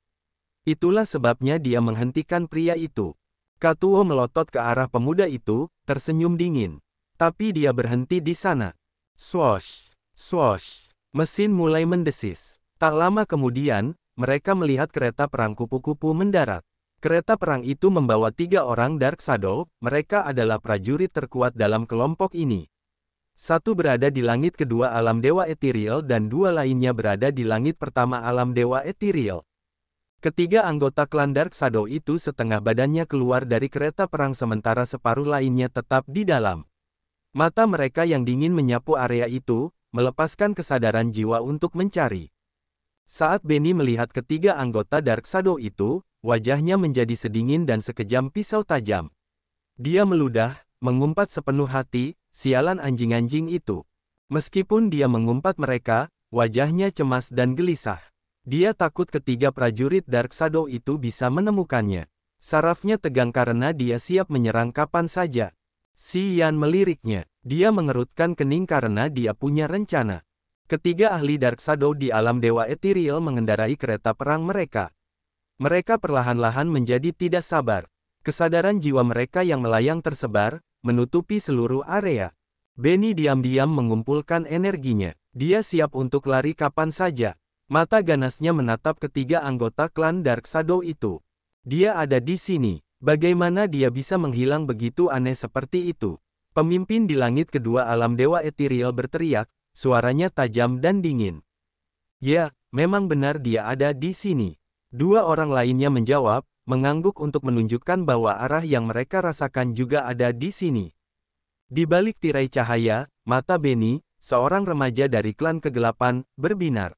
Itulah sebabnya dia menghentikan pria itu. Katuo melotot ke arah pemuda itu, tersenyum dingin. Tapi dia berhenti di sana. Swosh, swosh. Mesin mulai mendesis. Tak lama kemudian, mereka melihat kereta perang kupu-kupu mendarat. Kereta perang itu membawa 3 orang Dark Shadow, mereka adalah prajurit terkuat dalam kelompok ini. Satu berada di langit kedua alam dewa ethereal dan 2 lainnya berada di langit pertama alam dewa ethereal. Ketiga anggota klan Dark Shadow itu setengah badannya keluar dari kereta perang sementara separuh lainnya tetap di dalam. Mata mereka yang dingin menyapu area itu, melepaskan kesadaran jiwa untuk mencari. Saat Benny melihat ketiga anggota Dark Shadow itu, wajahnya menjadi sedingin dan sekejam pisau tajam. Dia meludah, mengumpat sepenuh hati, sialan anjing-anjing itu. Meskipun dia mengumpat mereka, wajahnya cemas dan gelisah. Dia takut ketiga prajurit Dark Shadow itu bisa menemukannya. Sarafnya tegang karena dia siap menyerang kapan saja. Xian meliriknya. Dia mengerutkan kening karena dia punya rencana. Ketiga ahli Dark Shadow di alam dewa ethereal mengendarai kereta perang mereka. Mereka perlahan-lahan menjadi tidak sabar. Kesadaran jiwa mereka yang melayang tersebar, menutupi seluruh area. Benny diam-diam mengumpulkan energinya. Dia siap untuk lari kapan saja. Mata ganasnya menatap ketiga anggota klan Dark Shadow itu. Dia ada di sini. Bagaimana dia bisa menghilang begitu aneh seperti itu? Pemimpin di langit kedua alam dewa ethereal berteriak, suaranya tajam dan dingin. Ya, memang benar dia ada di sini. 2 orang lainnya menjawab, mengangguk untuk menunjukkan bahwa arah yang mereka rasakan juga ada di sini. Di balik tirai cahaya, mata Benny, seorang remaja dari klan kegelapan, berbinar.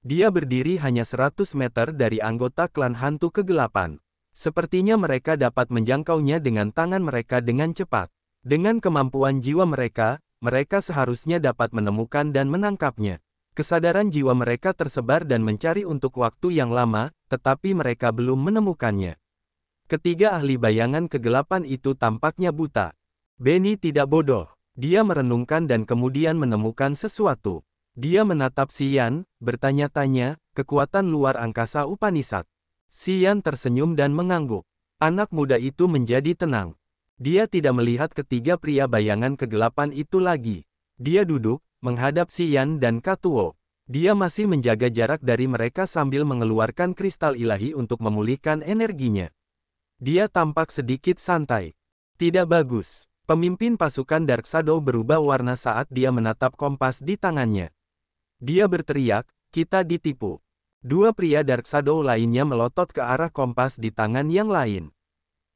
Dia berdiri hanya 100 meter dari anggota klan hantu kegelapan. Sepertinya mereka dapat menjangkaunya dengan tangan mereka dengan cepat. Dengan kemampuan jiwa mereka, mereka seharusnya dapat menemukan dan menangkapnya. Kesadaran jiwa mereka tersebar dan mencari untuk waktu yang lama, tetapi mereka belum menemukannya. Ketiga ahli bayangan kegelapan itu tampaknya buta. Benny tidak bodoh. Dia merenungkan dan kemudian menemukan sesuatu. Dia menatap Xian, bertanya-tanya, kekuatan luar angkasa Upanishad. Xian tersenyum dan mengangguk. Anak muda itu menjadi tenang. Dia tidak melihat ketiga pria bayangan kegelapan itu lagi. Dia duduk, menghadap Xian dan Katuo. Dia masih menjaga jarak dari mereka sambil mengeluarkan kristal ilahi untuk memulihkan energinya. Dia tampak sedikit santai. Tidak bagus. Pemimpin pasukan Dark Shadow berubah warna saat dia menatap kompas di tangannya. Dia berteriak, kita ditipu. Dua pria Dark Shadow lainnya melotot ke arah kompas di tangan yang lain.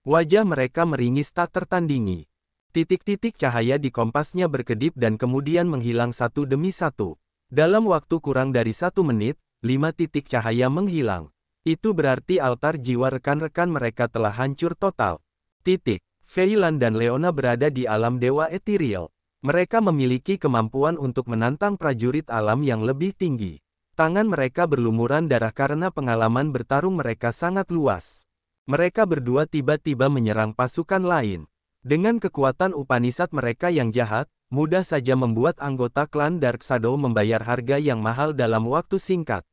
Wajah mereka meringis tak tertandingi. Titik-titik cahaya di kompasnya berkedip dan kemudian menghilang satu demi satu. Dalam waktu kurang dari 1 menit, 5 titik cahaya menghilang. Itu berarti altar jiwa rekan-rekan mereka telah hancur total. Titik. Fei Lan dan Leona berada di alam dewa ethereal. Mereka memiliki kemampuan untuk menantang prajurit alam yang lebih tinggi. Tangan mereka berlumuran darah karena pengalaman bertarung mereka sangat luas. Mereka berdua tiba-tiba menyerang pasukan lain. Dengan kekuatan Upanishad mereka yang jahat, mudah saja membuat anggota klan Dark Shadow membayar harga yang mahal dalam waktu singkat.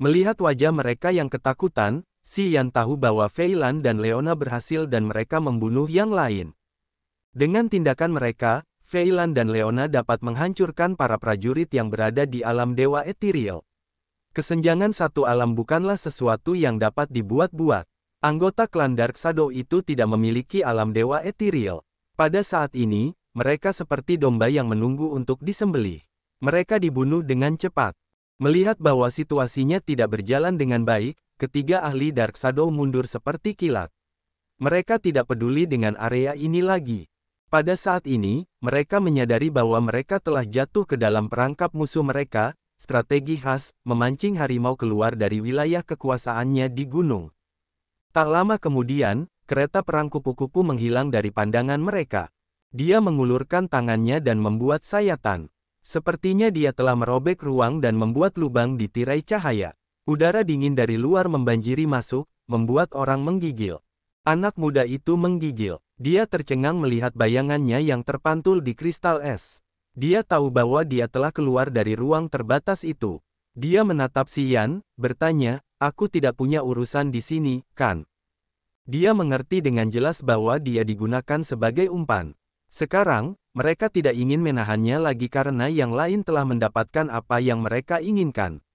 Melihat wajah mereka yang ketakutan, Xian tahu bahwa Fei Lan dan Leona berhasil dan mereka membunuh yang lain. Dengan tindakan mereka, Fei Lan dan Leona dapat menghancurkan para prajurit yang berada di alam dewa ethereal. Kesenjangan satu alam bukanlah sesuatu yang dapat dibuat-buat. Anggota klan Dark Shadow itu tidak memiliki alam dewa ethereal. Pada saat ini, mereka seperti domba yang menunggu untuk disembelih. Mereka dibunuh dengan cepat. Melihat bahwa situasinya tidak berjalan dengan baik, ketiga ahli Dark Shadow mundur seperti kilat. Mereka tidak peduli dengan area ini lagi. Pada saat ini, mereka menyadari bahwa mereka telah jatuh ke dalam perangkap musuh mereka, strategi khas, memancing harimau keluar dari wilayah kekuasaannya di gunung. Tak lama kemudian, kereta perang kupu-kupu menghilang dari pandangan mereka. Dia mengulurkan tangannya dan membuat sayatan. Sepertinya dia telah merobek ruang dan membuat lubang di tirai cahaya. Udara dingin dari luar membanjiri masuk, membuat orang menggigil. Anak muda itu menggigil. Dia tercengang melihat bayangannya yang terpantul di kristal es. Dia tahu bahwa dia telah keluar dari ruang terbatas itu. Dia menatap Xian, bertanya, aku tidak punya urusan di sini, kan? Dia mengerti dengan jelas bahwa dia digunakan sebagai umpan. Sekarang, mereka tidak ingin menahannya lagi karena yang lain telah mendapatkan apa yang mereka inginkan.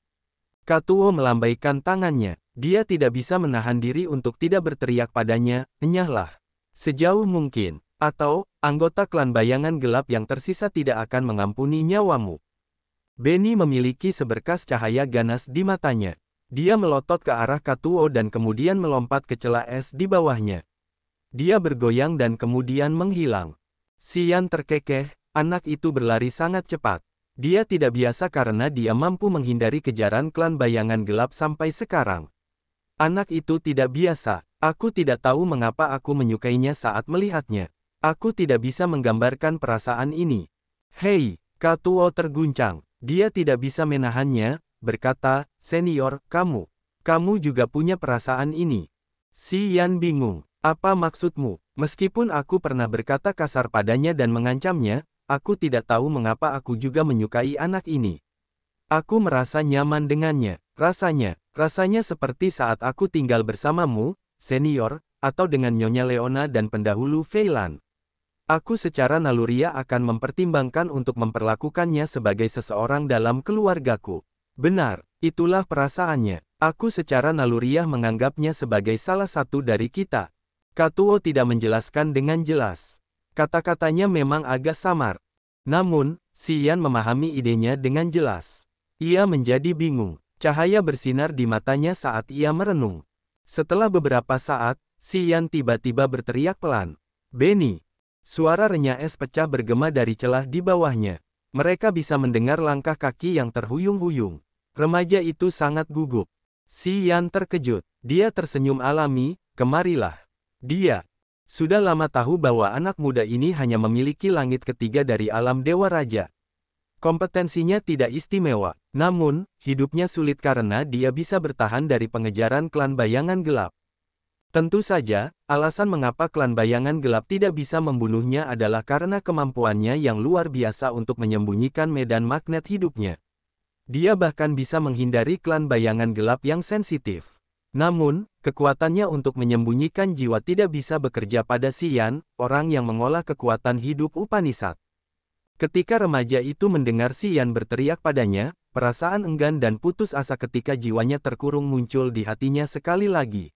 Katuo melambaikan tangannya. Dia tidak bisa menahan diri untuk tidak berteriak padanya, enyahlah. Sejauh mungkin. Atau, anggota klan bayangan gelap yang tersisa tidak akan mengampuni nyawamu. Benny memiliki seberkas cahaya ganas di matanya. Dia melotot ke arah Katuo dan kemudian melompat ke celah es di bawahnya. Dia bergoyang dan kemudian menghilang. Xian terkekeh, anak itu berlari sangat cepat. Dia tidak biasa karena dia mampu menghindari kejaran klan bayangan gelap sampai sekarang. Anak itu tidak biasa. Aku tidak tahu mengapa aku menyukainya saat melihatnya. Aku tidak bisa menggambarkan perasaan ini. Hei, Katuo terguncang. Dia tidak bisa menahannya, berkata, senior, kamu juga punya perasaan ini. Xian bingung. Apa maksudmu? Meskipun aku pernah berkata kasar padanya dan mengancamnya, aku tidak tahu mengapa aku juga menyukai anak ini. Aku merasa nyaman dengannya. Rasanya seperti saat aku tinggal bersamamu, senior, atau dengan Nyonya Leona dan pendahulu Fei Lan. Aku secara naluriah akan mempertimbangkan untuk memperlakukannya sebagai seseorang dalam keluargaku. Benar, itulah perasaannya. Aku secara naluriah menganggapnya sebagai salah satu dari kita. Katuo tidak menjelaskan dengan jelas. Kata-katanya memang agak samar. Namun, Xian memahami idenya dengan jelas. Ia menjadi bingung. Cahaya bersinar di matanya saat ia merenung. Setelah beberapa saat, Xian tiba-tiba berteriak pelan. Benny. Suara renyah es pecah bergema dari celah di bawahnya. Mereka bisa mendengar langkah kaki yang terhuyung-huyung. Remaja itu sangat gugup. Si Yan terkejut. Dia tersenyum alami, kemarilah. Dia sudah lama tahu bahwa anak muda ini hanya memiliki langit ketiga dari alam Dewa Raja. Kompetensinya tidak istimewa, namun, hidupnya sulit karena dia bisa bertahan dari pengejaran klan bayangan gelap. Tentu saja, alasan mengapa klan bayangan gelap tidak bisa membunuhnya adalah karena kemampuannya yang luar biasa untuk menyembunyikan medan magnet hidupnya. Dia bahkan bisa menghindari klan bayangan gelap yang sensitif. Namun, kekuatannya untuk menyembunyikan jiwa tidak bisa bekerja pada Si Yan, orang yang mengolah kekuatan hidup Upanishad. Ketika remaja itu mendengar Si Yan berteriak padanya, perasaan enggan dan putus asa ketika jiwanya terkurung muncul di hatinya sekali lagi.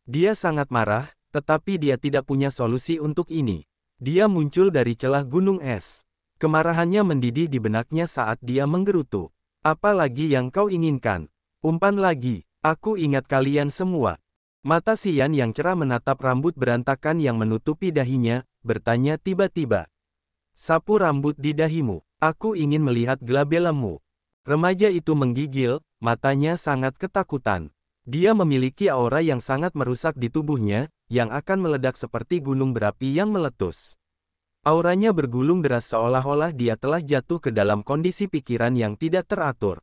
Dia sangat marah, tetapi dia tidak punya solusi untuk ini. Dia muncul dari celah gunung es. Kemarahannya mendidih di benaknya saat dia menggerutu. Apa lagi yang kau inginkan? Umpan lagi, aku ingat kalian semua. Mata Si Yan yang cerah menatap rambut berantakan yang menutupi dahinya, bertanya tiba-tiba. Sapu rambut di dahimu, aku ingin melihat glabelamu. Remaja itu menggigil, matanya sangat ketakutan. Dia memiliki aura yang sangat merusak di tubuhnya, yang akan meledak seperti gunung berapi yang meletus. Auranya bergulung deras seolah-olah dia telah jatuh ke dalam kondisi pikiran yang tidak teratur.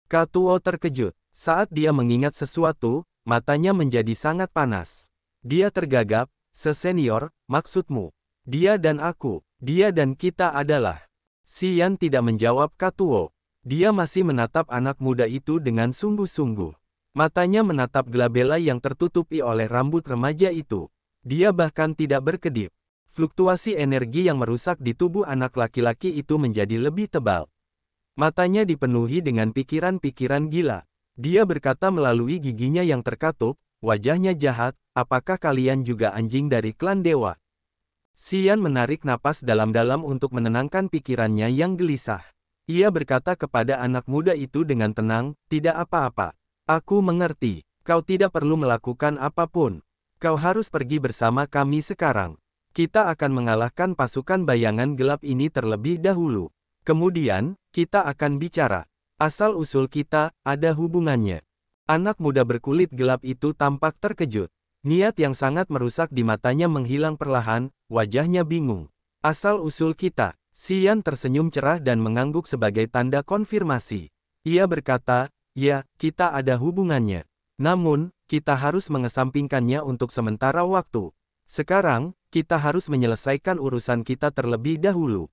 Katuo terkejut. Saat dia mengingat sesuatu, matanya menjadi sangat panas. Dia tergagap, "Sesenior, maksudmu? Dia dan aku, dia dan kita adalah..." Si Yan tidak menjawab Katuo. Dia masih menatap anak muda itu dengan sungguh-sungguh. Matanya menatap glabella yang tertutupi oleh rambut remaja itu. Dia bahkan tidak berkedip. Fluktuasi energi yang merusak di tubuh anak laki-laki itu menjadi lebih tebal. Matanya dipenuhi dengan pikiran-pikiran gila. Dia berkata melalui giginya yang terkatup, wajahnya jahat, apakah kalian juga anjing dari klan dewa? Si Yan menarik napas dalam-dalam untuk menenangkan pikirannya yang gelisah. Ia berkata kepada anak muda itu dengan tenang, tidak apa-apa. Aku mengerti, kau tidak perlu melakukan apapun. Kau harus pergi bersama kami sekarang. Kita akan mengalahkan pasukan bayangan gelap ini terlebih dahulu. Kemudian, kita akan bicara. Asal-usul kita, ada hubungannya. Anak muda berkulit gelap itu tampak terkejut. Niat yang sangat merusak di matanya menghilang perlahan, wajahnya bingung. Asal-usul kita. Si Yan tersenyum cerah dan mengangguk sebagai tanda konfirmasi. Ia berkata, ya, kita ada hubungannya. Namun, kita harus mengesampingkannya untuk sementara waktu. Sekarang, kita harus menyelesaikan urusan kita terlebih dahulu.